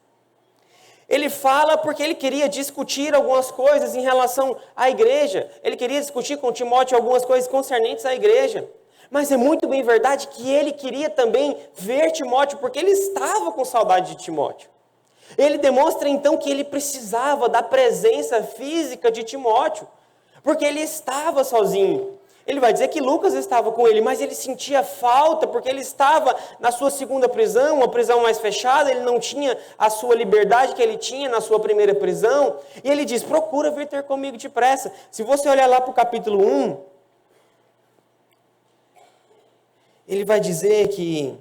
Ele fala porque ele queria discutir algumas coisas em relação à igreja. Ele queria discutir com Timóteo algumas coisas concernentes à igreja. Mas é muito bem verdade que ele queria também ver Timóteo, porque ele estava com saudade de Timóteo. Ele demonstra então que ele precisava da presença física de Timóteo, porque ele estava sozinho. Ele vai dizer que Lucas estava com ele, mas ele sentia falta, porque ele estava na sua segunda prisão, uma prisão mais fechada, ele não tinha a sua liberdade que ele tinha na sua primeira prisão. E ele diz, procura vir ter comigo depressa. Se você olhar lá para o capítulo 1, ele vai dizer que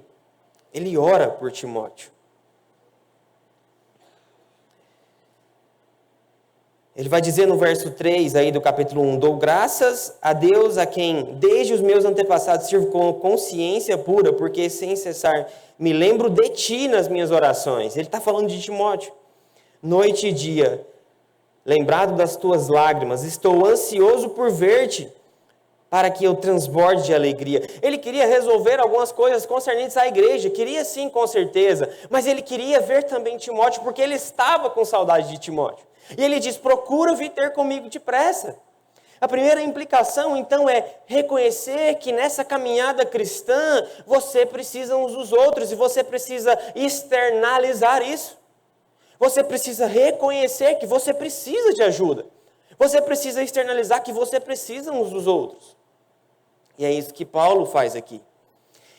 ele ora por Timóteo. Ele vai dizer no verso 3 aí do capítulo 1, dou graças a Deus a quem desde os meus antepassados sirvo com consciência pura, porque sem cessar me lembro de ti nas minhas orações. Ele está falando de Timóteo. Noite e dia, lembrado das tuas lágrimas, estou ansioso por ver-te, para que eu transborde de alegria. Ele queria resolver algumas coisas concernentes à igreja, queria sim, com certeza, mas ele queria ver também Timóteo, porque ele estava com saudade de Timóteo. E ele diz, procura vir ter comigo depressa. A primeira implicação, então, é reconhecer que nessa caminhada cristã, você precisa uns dos outros, e você precisa externalizar isso. Você precisa reconhecer que você precisa de ajuda. Você precisa externalizar que você precisa uns dos outros. E é isso que Paulo faz aqui.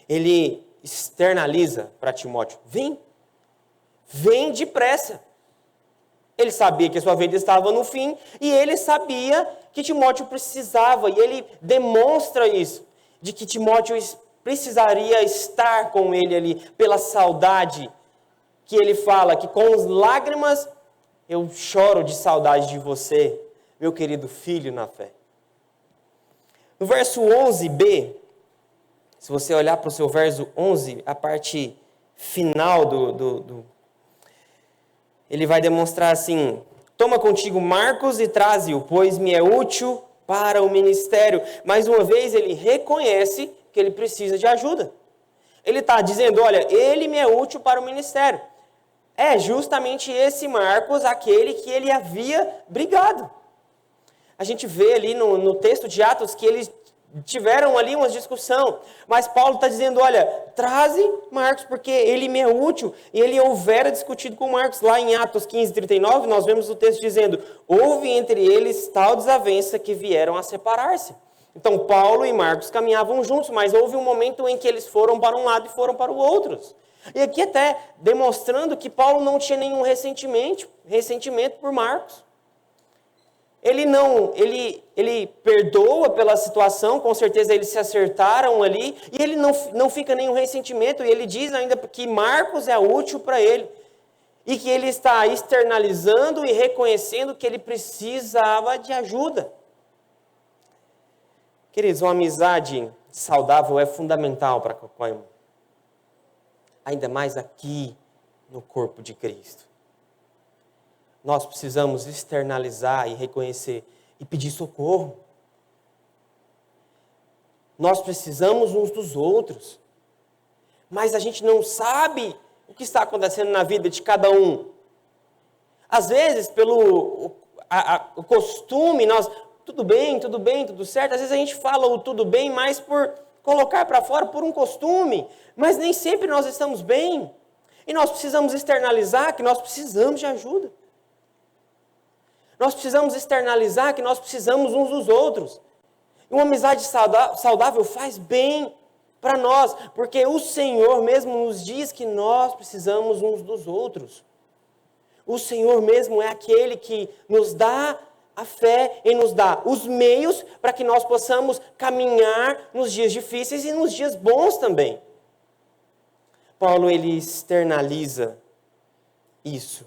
Ele externaliza para Timóteo, vem depressa. Ele sabia que a sua vida estava no fim e ele sabia que Timóteo precisava. E ele demonstra isso, de que Timóteo precisaria estar com ele ali pela saudade que ele fala, que com as lágrimas eu choro de saudade de você, meu querido filho na fé. No verso 11b, se você olhar para o seu verso 11, a parte final ele vai demonstrar assim, toma contigo Marcos e traze-o, pois me é útil para o ministério. Mais uma vez, ele reconhece que ele precisa de ajuda. Ele está dizendo, olha, ele me é útil para o ministério. É justamente esse Marcos, aquele que ele havia brigado. A gente vê ali no texto de Atos que eles tiveram ali uma discussão, mas Paulo está dizendo, olha, traze Marcos, porque ele me é útil, e ele houvera discutido com Marcos. Lá em Atos 15:39, nós vemos o texto dizendo, houve entre eles tal desavença que vieram a separar-se. Então, Paulo e Marcos caminhavam juntos, mas houve um momento em que eles foram para um lado e foram para o outro. E aqui até demonstrando que Paulo não tinha nenhum ressentimento por Marcos. ele perdoa pela situação, com certeza eles se acertaram ali, e ele não fica nenhum ressentimento, e ele diz ainda que Marcos é útil para ele, e que ele está externalizando e reconhecendo que ele precisava de ajuda. Queridos, uma amizade saudável é fundamental para qualquer um, ainda mais aqui no corpo de Cristo. Nós precisamos externalizar e reconhecer e pedir socorro. Nós precisamos uns dos outros. Mas a gente não sabe o que está acontecendo na vida de cada um. Às vezes, pelo o costume, nós, tudo bem, tudo certo. Às vezes a gente fala o tudo bem mais por colocar para fora, por um costume. Mas nem sempre nós estamos bem. E nós precisamos externalizar que nós precisamos de ajuda. Nós precisamos externalizar que nós precisamos uns dos outros. E uma amizade saudável faz bem para nós, porque o Senhor mesmo nos diz que nós precisamos uns dos outros. O Senhor mesmo é aquele que nos dá a fé e nos dá os meios para que nós possamos caminhar nos dias difíceis e nos dias bons também. Paulo, ele externaliza isso.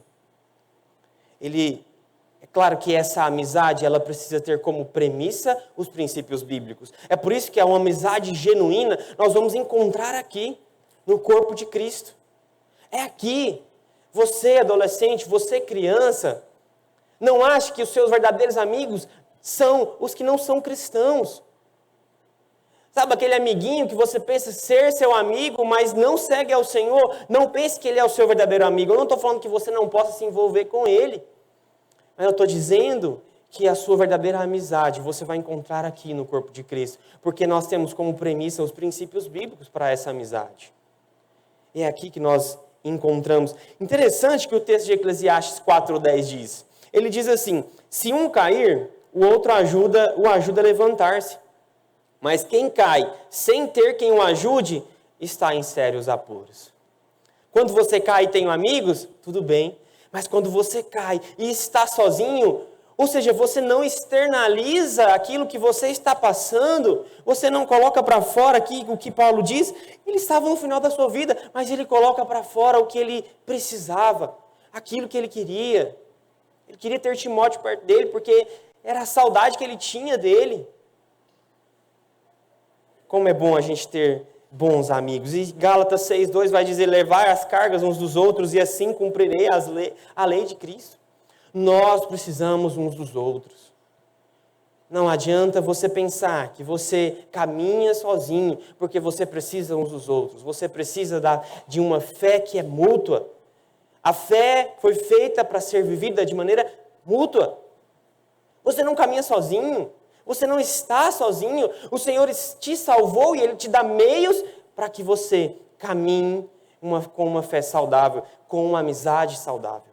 É claro que essa amizade, ela precisa ter como premissa os princípios bíblicos. É por isso que uma amizade genuína nós vamos encontrar aqui, no corpo de Cristo. É aqui. Você, adolescente, você, criança, não ache que os seus verdadeiros amigos são os que não são cristãos. Sabe aquele amiguinho que você pensa ser seu amigo, mas não segue ao Senhor? Não pense que ele é o seu verdadeiro amigo. Eu não estou falando que você não possa se envolver com ele. Mas eu estou dizendo que a sua verdadeira amizade você vai encontrar aqui no corpo de Cristo. Porque nós temos como premissa os princípios bíblicos para essa amizade. E é aqui que nós encontramos. Interessante que o texto de Eclesiastes 4:10 diz. Ele diz assim, se um cair, o outro o ajuda a levantar-se. Mas quem cai sem ter quem o ajude, está em sérios apuros. Quando você cai e tem amigos, tudo bem. Mas quando você cai e está sozinho, ou seja, você não externaliza aquilo que você está passando, você não coloca para fora aqui o que Paulo diz, ele estava no final da sua vida, mas ele coloca para fora o que ele precisava, aquilo que ele queria. Ele queria ter Timóteo perto dele, porque era a saudade que ele tinha dele. Como é bom a gente ter bons amigos. E Gálatas 6:2 vai dizer, levai as cargas uns dos outros e assim cumprirei a lei de Cristo. Nós precisamos uns dos outros. Não adianta você pensar que você caminha sozinho, porque você precisa uns dos outros. Você precisa de uma fé que é mútua. A fé foi feita para ser vivida de maneira mútua. Você não caminha sozinho. Você não está sozinho. O Senhor te salvou e Ele te dá meios para que você caminhe com uma fé saudável, com uma amizade saudável.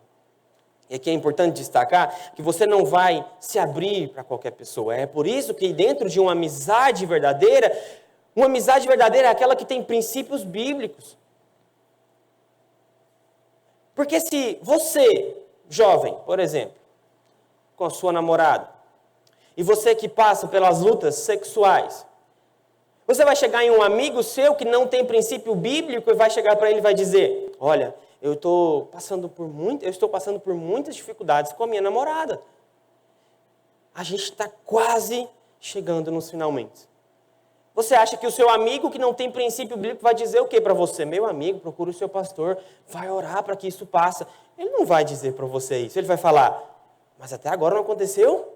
E aqui é importante destacar que você não vai se abrir para qualquer pessoa. É por isso que dentro de uma amizade verdadeira é aquela que tem princípios bíblicos. Porque se você, jovem, por exemplo, com a sua namorada, e você que passa pelas lutas sexuais, você vai chegar em um amigo seu que não tem princípio bíblico e vai chegar para ele e vai dizer, olha, eu estou passando por muitas dificuldades com a minha namorada. A gente está quase chegando nos finalmente. Você acha que o seu amigo que não tem princípio bíblico vai dizer o que para você? Meu amigo, procura o seu pastor, vai orar para que isso passe. Ele não vai dizer para você isso. Ele vai falar, mas até agora não aconteceu?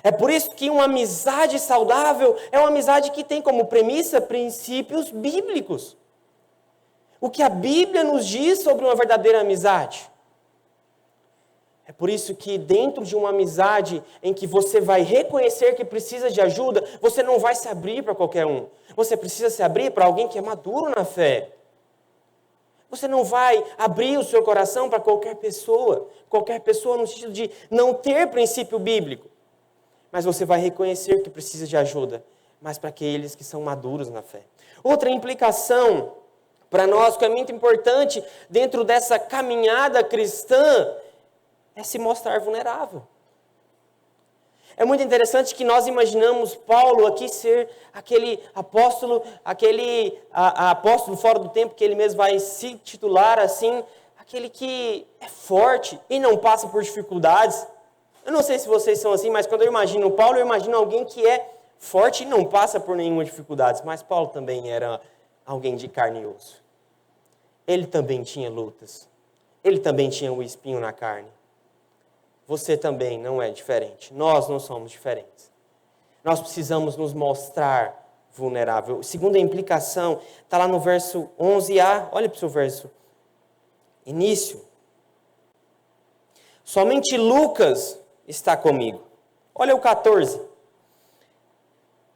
É por isso que uma amizade saudável é uma amizade que tem como premissa princípios bíblicos. O que a Bíblia nos diz sobre uma verdadeira amizade. É por isso que dentro de uma amizade em que você vai reconhecer que precisa de ajuda, você não vai se abrir para qualquer um. Você precisa se abrir para alguém que é maduro na fé. Você não vai abrir o seu coração para qualquer pessoa no sentido de não ter princípio bíblico. Mas você vai reconhecer que precisa de ajuda, mas para aqueles que são maduros na fé. Outra implicação para nós, que é muito importante dentro dessa caminhada cristã, é se mostrar vulnerável. É muito interessante que nós imaginamos Paulo aqui ser aquele apóstolo, apóstolo fora do tempo, que ele mesmo vai se titular assim, aquele que é forte e não passa por dificuldades. Eu não sei se vocês são assim, mas quando eu imagino Paulo, eu imagino alguém que é forte e não passa por nenhuma dificuldade. Mas Paulo também era alguém de carne e osso. Ele também tinha lutas. Ele também tinha um espinho na carne. Você também não é diferente. Nós não somos diferentes. Nós precisamos nos mostrar vulnerável. Segunda implicação está lá no verso 11a. Olha para o seu verso. Início. Somente Lucas está comigo. Olha o 14.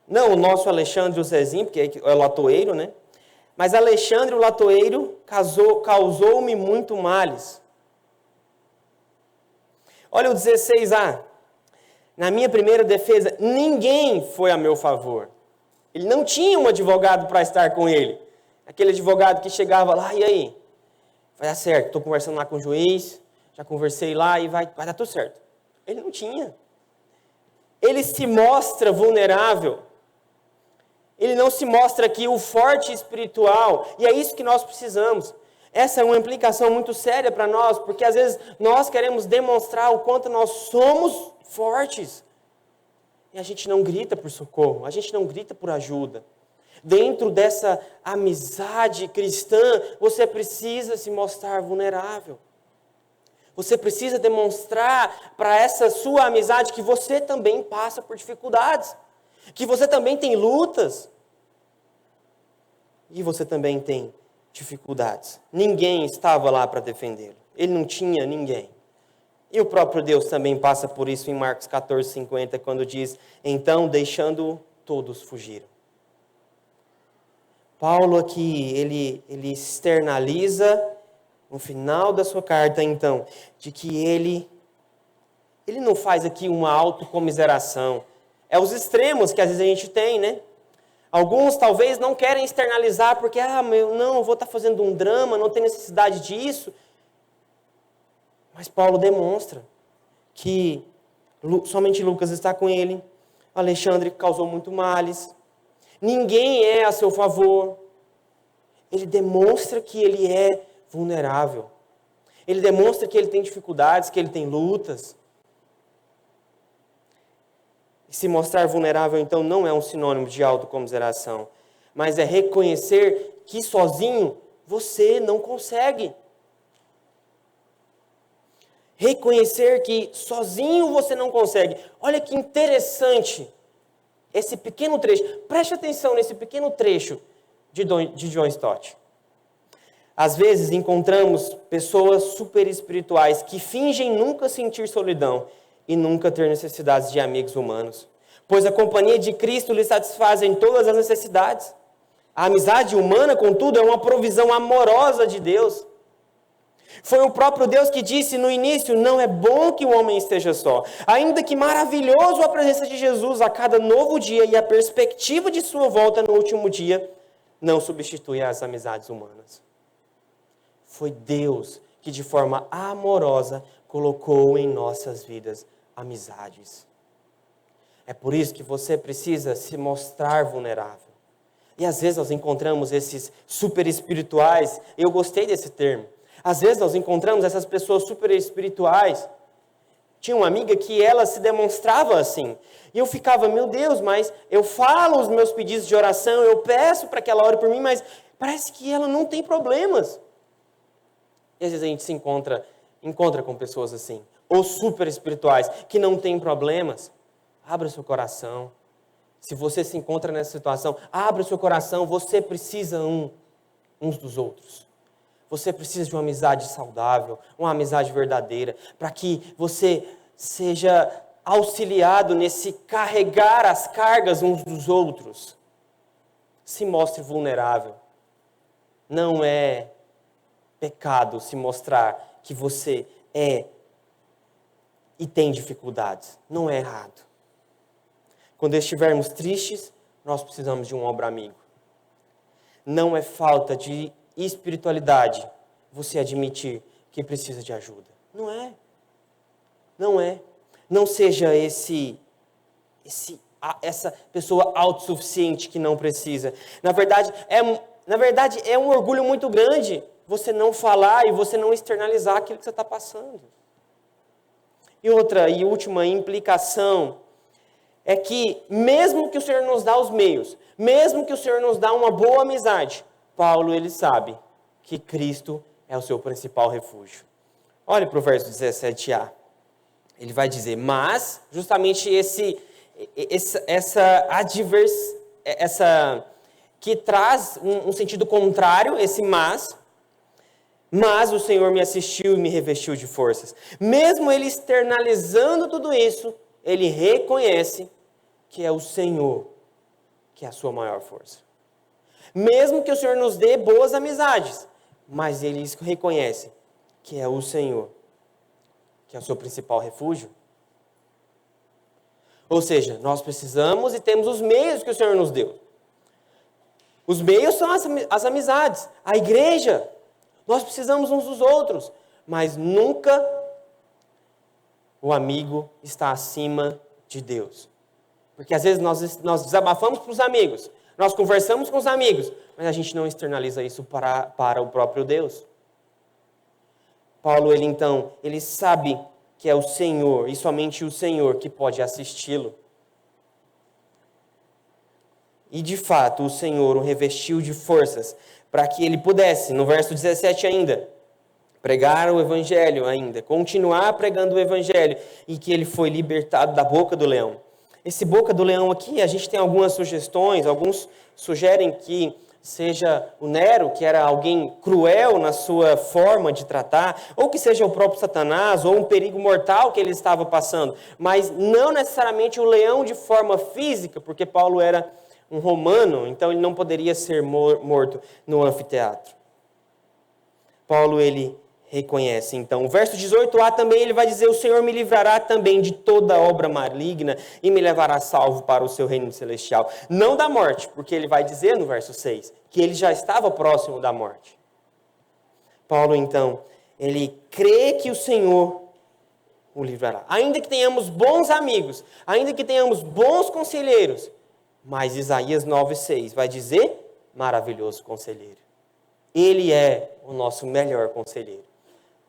Não o nosso Alexandre o Zezinho, porque é o latoeiro, né? Mas Alexandre o latoeiro causou-me muito males. Olha o 16a. Na minha primeira defesa, ninguém foi a meu favor. Ele não tinha um advogado para estar com ele. Aquele advogado que chegava lá, e aí? Vai dar certo, estou conversando lá com o juiz, já conversei lá e vai dar tudo certo. Ele não tinha. Ele se mostra vulnerável. Ele não se mostra aqui o forte espiritual. E é isso que nós precisamos. Essa é uma implicação muito séria para nós, porque às vezes nós queremos demonstrar o quanto nós somos fortes. E a gente não grita por socorro, a gente não grita por ajuda. Dentro dessa amizade cristã, você precisa se mostrar vulnerável. Você precisa demonstrar para essa sua amizade que você também passa por dificuldades. Que você também tem lutas. E você também tem dificuldades. Ninguém estava lá para defendê-lo. Ele não tinha ninguém. E o próprio Deus também passa por isso em Marcos 14:50, quando diz: então, deixando todos fugiram. Paulo aqui, ele externaliza no final da sua carta, então, de que ele não faz aqui uma autocomiseração. É os extremos que às vezes a gente tem, né? Alguns talvez não querem externalizar porque, eu vou estar fazendo um drama, não tem necessidade disso. Mas Paulo demonstra que somente Lucas está com ele. Alexandre causou muito males. Ninguém é a seu favor. Ele demonstra que ele é vulnerável. Ele demonstra que ele tem dificuldades, que ele tem lutas. E se mostrar vulnerável, então, não é um sinônimo de autocomiseração, mas é reconhecer que sozinho você não consegue. Reconhecer que sozinho você não consegue. Olha que interessante esse pequeno trecho. Preste atenção nesse pequeno trecho de John Stott. Às vezes encontramos pessoas super espirituais que fingem nunca sentir solidão e nunca ter necessidades de amigos humanos, pois a companhia de Cristo lhe satisfaz em todas as necessidades. A amizade humana, contudo, é uma provisão amorosa de Deus. Foi o próprio Deus que disse no início: não é bom que o homem esteja só. Ainda que maravilhoso a presença de Jesus a cada novo dia e a perspectiva de sua volta no último dia, não substitui as amizades humanas. Foi Deus que de forma amorosa colocou em nossas vidas amizades. É por isso que você precisa se mostrar vulnerável. E às vezes nós encontramos esses super espirituais. Eu gostei desse termo. Às vezes nós encontramos essas pessoas super espirituais. Tinha uma amiga que ela se demonstrava assim. E eu ficava, meu Deus, mas eu falo os meus pedidos de oração, eu peço para que ela ore por mim, mas parece que ela não tem problemas. E às vezes a gente se encontra com pessoas assim, ou super espirituais, que não têm problemas. Abra seu coração. Se você se encontra nessa situação, abra seu coração. Você precisa uns dos outros. Você precisa de uma amizade saudável, uma amizade verdadeira, para que você seja auxiliado nesse carregar as cargas uns dos outros. Se mostre vulnerável. Não é pecado se mostrar que você é e tem dificuldades. Não é errado. Quando estivermos tristes, nós precisamos de um ombro amigo. Não é falta de espiritualidade você admitir que precisa de ajuda. Não é. Não é. Não seja esse essa pessoa autossuficiente que não precisa. Na verdade, é um orgulho muito grande você não falar e você não externalizar aquilo que você está passando. E outra e última implicação é que, mesmo que o Senhor nos dá os meios, mesmo que o Senhor nos dá uma boa amizade, Paulo, ele sabe que Cristo é o seu principal refúgio. Olhe para o verso 17a. Ele vai dizer, mas, justamente que traz um sentido contrário, esse mas o Senhor me assistiu e me revestiu de forças. Mesmo ele externalizando tudo isso, ele reconhece que é o Senhor que é a sua maior força. Mesmo que o Senhor nos dê boas amizades, mas ele reconhece que é o Senhor que é o seu principal refúgio. Ou seja, nós precisamos e temos os meios que o Senhor nos deu. Os meios são as amizades, a igreja. Nós precisamos uns dos outros, mas nunca o amigo está acima de Deus. Porque às vezes nós desabafamos para os amigos, nós conversamos com os amigos, mas a gente não externaliza isso para o próprio Deus. Paulo, ele sabe que é o Senhor, e somente o Senhor, que pode assisti-lo. E de fato, o Senhor o revestiu de forças, para que ele pudesse, no verso 17 ainda, pregar o Evangelho ainda, continuar pregando o Evangelho, e que ele foi libertado da boca do leão. Esse boca do leão aqui, a gente tem algumas sugestões, alguns sugerem que seja o Nero, que era alguém cruel na sua forma de tratar, ou que seja o próprio Satanás, ou um perigo mortal que ele estava passando, mas não necessariamente o leão de forma física, porque Paulo era um romano, então ele não poderia ser morto no anfiteatro. Paulo, ele reconhece, então. O verso 18a também ele vai dizer, o Senhor me livrará também de toda obra maligna e me levará salvo para o seu reino celestial. Não da morte, porque ele vai dizer no verso 6, que ele já estava próximo da morte. Paulo, então, ele crê que o Senhor o livrará. Ainda que tenhamos bons amigos, ainda que tenhamos bons conselheiros, mas Isaías 9,6 vai dizer, maravilhoso conselheiro. Ele é o nosso melhor conselheiro.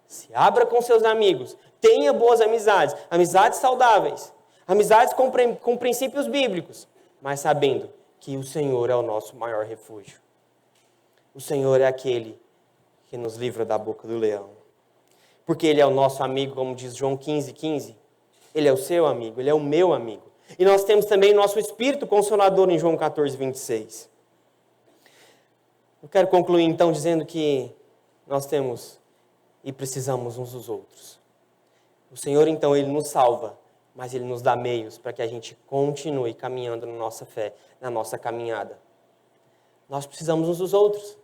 Se abra com seus amigos, tenha boas amizades, amizades saudáveis, amizades com princípios bíblicos, mas sabendo que o Senhor é o nosso maior refúgio. O Senhor é aquele que nos livra da boca do leão. Porque Ele é o nosso amigo, como diz João 15,15. Ele é o seu amigo, Ele é o meu amigo. E nós temos também o nosso Espírito Consolador em João 14,26. Eu quero concluir então dizendo que nós temos e precisamos uns dos outros. O Senhor então, Ele nos salva, mas Ele nos dá meios para que a gente continue caminhando na nossa fé, na nossa caminhada. Nós precisamos uns dos outros,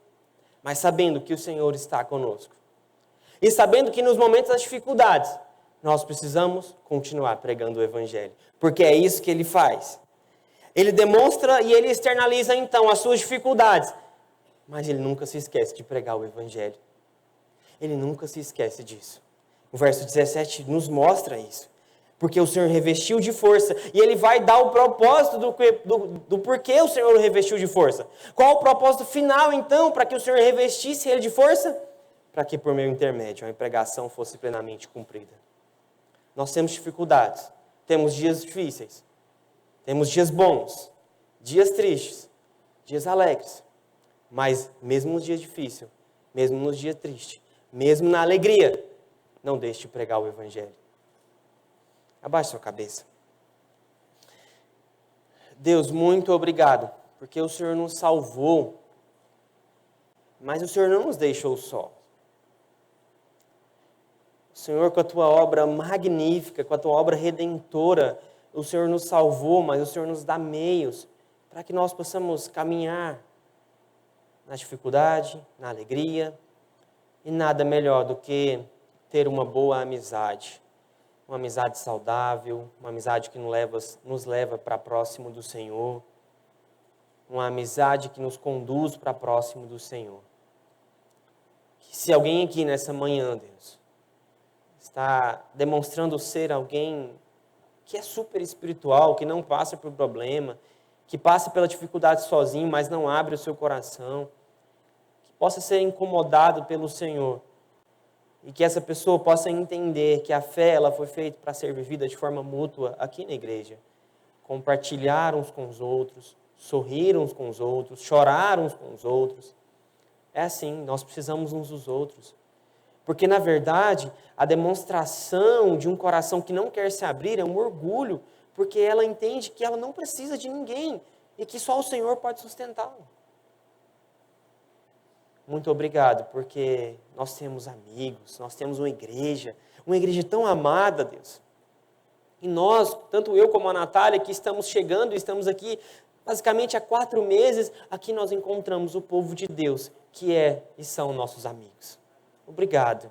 mas sabendo que o Senhor está conosco. E sabendo que nos momentos das dificuldades, nós precisamos continuar pregando o Evangelho, porque é isso que Ele faz. Ele demonstra e Ele externaliza então as suas dificuldades, mas Ele nunca se esquece de pregar o Evangelho. Ele nunca se esquece disso. O verso 17 nos mostra isso. Porque o Senhor revestiu de força. E Ele vai dar o propósito do porquê o Senhor o revestiu de força. Qual o propósito final, então, para que o Senhor revestisse Ele de força? Para que, por meu intermédio, a pregação fosse plenamente cumprida. Nós temos dificuldades. Temos dias difíceis. Temos dias bons. Dias tristes. Dias alegres. Mas, mesmo nos dias difíceis, mesmo nos dias tristes, mesmo na alegria, não deixe de pregar o Evangelho. Abaixe sua cabeça. Deus, muito obrigado, porque o Senhor nos salvou, mas o Senhor não nos deixou só. O Senhor, com a tua obra magnífica, com a tua obra redentora, o Senhor nos salvou, mas o Senhor nos dá meios para que nós possamos caminhar na dificuldade, na alegria. E nada melhor do que ter uma boa amizade. Uma amizade saudável, uma amizade que nos leva para próximo do Senhor. Uma amizade que nos conduz para próximo do Senhor. Que se alguém aqui nessa manhã, Deus, está demonstrando ser alguém que é super espiritual, que não passa por problema, que passa pela dificuldade sozinho, mas não abre o seu coração, que possa ser incomodado pelo Senhor e que essa pessoa possa entender que a fé ela foi feita para ser vivida de forma mútua aqui na igreja. Compartilhar uns com os outros, sorrir uns com os outros, chorar uns com os outros. É assim, nós precisamos uns dos outros. Porque, na verdade, a demonstração de um coração que não quer se abrir é um orgulho, porque ela entende que ela não precisa de ninguém e que só o Senhor pode sustentá-la. Muito obrigado, porque nós temos amigos, nós temos uma igreja tão amada, Deus. E nós, tanto eu como a Natália, que estamos chegando, estamos aqui basicamente há 4 meses, aqui nós encontramos o povo de Deus, que é e são nossos amigos. Obrigado,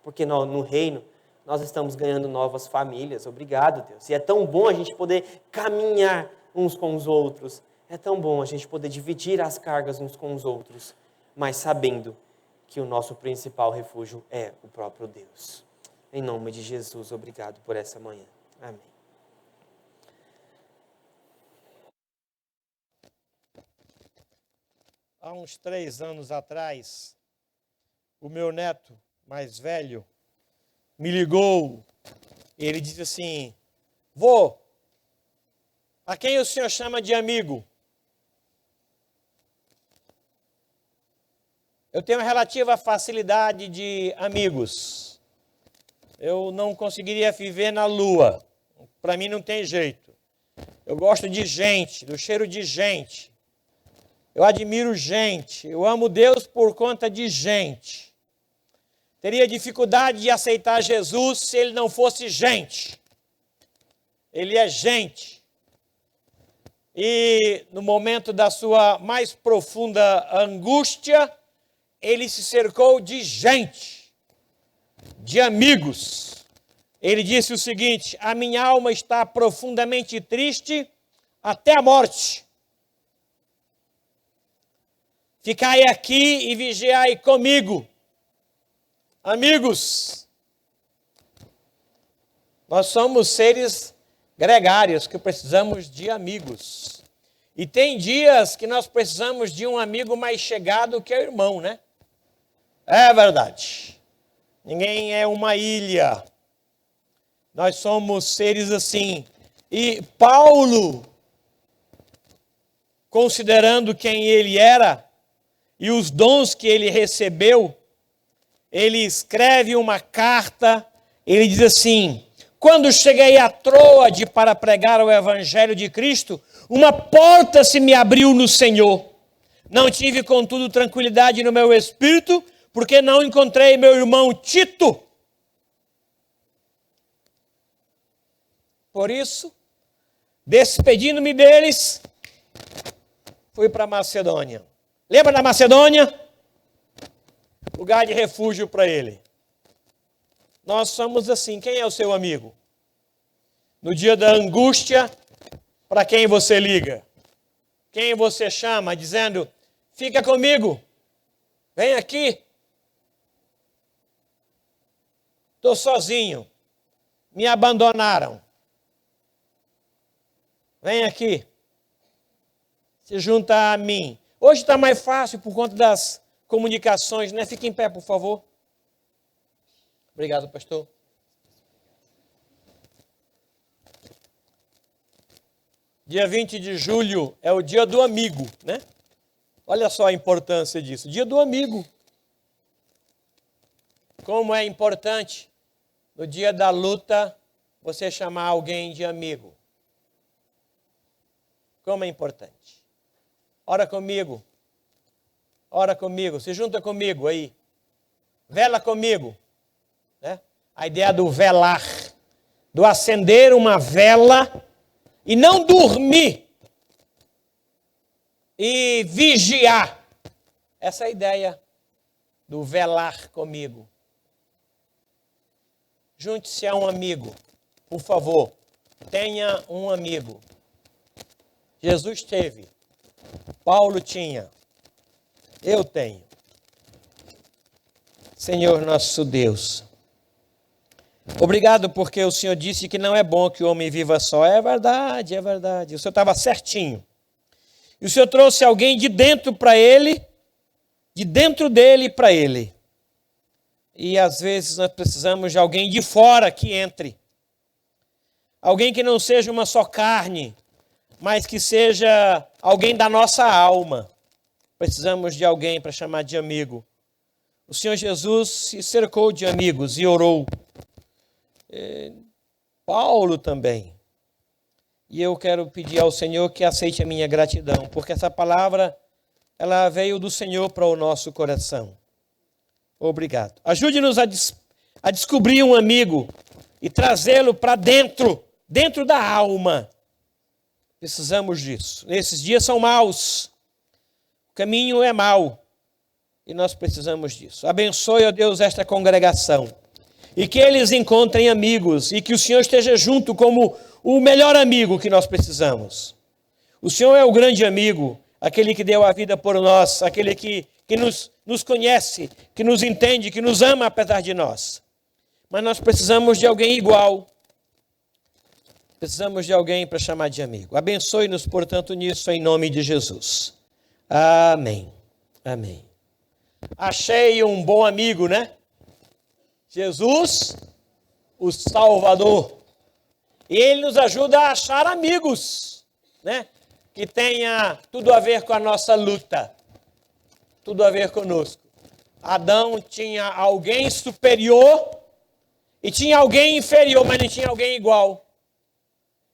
porque no reino nós estamos ganhando novas famílias. Obrigado, Deus. E é tão bom a gente poder caminhar uns com os outros. É tão bom a gente poder dividir as cargas uns com os outros, mas sabendo que o nosso principal refúgio é o próprio Deus. Em nome de Jesus, obrigado por essa manhã. Amém. Há uns 3 anos atrás, o meu neto mais velho me ligou. Ele disse assim: vô, a quem o senhor chama de amigo? Eu tenho relativa facilidade de amigos. Eu não conseguiria viver na lua. Para mim não tem jeito. Eu gosto de gente, do cheiro de gente. Eu admiro gente. Eu amo Deus por conta de gente. Teria dificuldade de aceitar Jesus se ele não fosse gente. Ele é gente. E no momento da sua mais profunda angústia, ele se cercou de gente, de amigos. Ele disse o seguinte: a minha alma está profundamente triste até a morte. Ficai aqui e vigiai comigo. Amigos, nós somos seres gregários que precisamos de amigos. E tem dias que nós precisamos de um amigo mais chegado que o irmão, né? É verdade. Ninguém é uma ilha. Nós somos seres assim. E Paulo, considerando quem ele era e os dons que ele recebeu, ele escreve uma carta, ele diz assim: quando cheguei a Troade para pregar o evangelho de Cristo, uma porta se me abriu no Senhor. Não tive, contudo, tranquilidade no meu espírito, porque não encontrei meu irmão Tito. Por isso, despedindo-me deles, fui para Macedônia. Lembra da Macedônia? Lugar de refúgio para ele. Nós somos assim. Quem é o seu amigo? No dia da angústia, para quem você liga? Quem você chama dizendo: fica comigo, vem aqui. Estou sozinho, me abandonaram. Vem aqui, se junta a mim. Hoje está mais fácil por conta das comunicações, né? Fique em pé, por favor. Obrigado, pastor. Dia 20 de julho é o dia do amigo, né? Olha só a importância disso. Dia do amigo. Como é importante no dia da luta você chamar alguém de amigo. Como é importante. Ora comigo. Ora comigo. Se junta comigo aí. Vela comigo. Né? A ideia do velar. Do acender uma vela e não dormir. E vigiar. Essa é a ideia do velar comigo. Junte-se a um amigo, por favor. Tenha um amigo. Jesus teve. Paulo tinha. Eu tenho. Senhor nosso Deus, Obrigado porque o Senhor disse que não é bom que o homem viva só. É verdade, é verdade. O Senhor estava certinho. E o Senhor trouxe alguém de dentro para ele, de dentro dele para ele. E às vezes nós precisamos de alguém de fora que entre. Alguém que não seja uma só carne, mas que seja alguém da nossa alma. Precisamos de alguém para chamar de amigo. O Senhor Jesus se cercou de amigos e orou. Paulo também. E eu quero pedir ao Senhor que aceite a minha gratidão, porque essa palavra, ela veio do Senhor para o nosso coração. Obrigado. Ajude-nos a descobrir um amigo e trazê-lo para dentro da alma. Precisamos disso. Esses dias são maus. O caminho é mau. E nós precisamos disso. Abençoe, ó Deus, esta congregação. E que eles encontrem amigos. E que o Senhor esteja junto como o melhor amigo que nós precisamos. O Senhor é o grande amigo. Aquele que deu a vida por nós. Aquele que nos conhece, que nos entende, que nos ama apesar de nós. Mas nós precisamos de alguém igual. Precisamos de alguém para chamar de amigo. Abençoe-nos, portanto, nisso, em nome de Jesus. Amém. Amém. Achei um bom amigo, né? Jesus, o Salvador. E ele nos ajuda a achar amigos, né? Que tenha tudo a ver com a nossa luta. Tudo a ver conosco. Adão tinha alguém superior e tinha alguém inferior, mas não tinha alguém igual.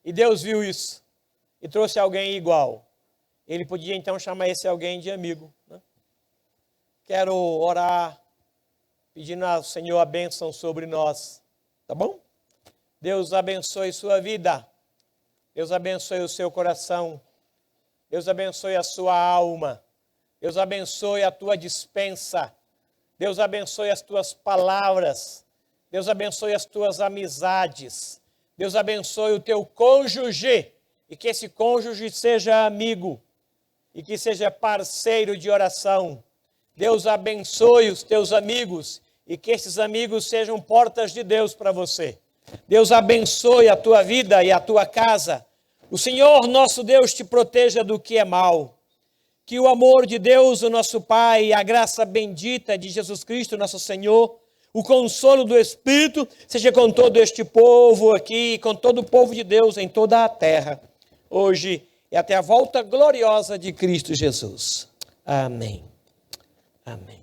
E Deus viu isso e trouxe alguém igual. Ele podia então chamar esse alguém de amigo, né? Quero orar pedindo ao Senhor a bênção sobre nós, tá bom? Deus abençoe sua vida. Deus abençoe o seu coração. Deus abençoe a sua alma. Deus abençoe a tua despensa. Deus abençoe as tuas palavras. Deus abençoe as tuas amizades. Deus abençoe o teu cônjuge. E que esse cônjuge seja amigo. E que seja parceiro de oração. Deus abençoe os teus amigos. E que esses amigos sejam portas de Deus para você. Deus abençoe a tua vida e a tua casa. O Senhor nosso Deus te proteja do que é mal. Que o amor de Deus, o nosso Pai, a graça bendita de Jesus Cristo, nosso Senhor, o consolo do Espírito, seja com todo este povo aqui, com todo o povo de Deus em toda a terra, hoje e até a volta gloriosa de Cristo Jesus. Amém. Amém.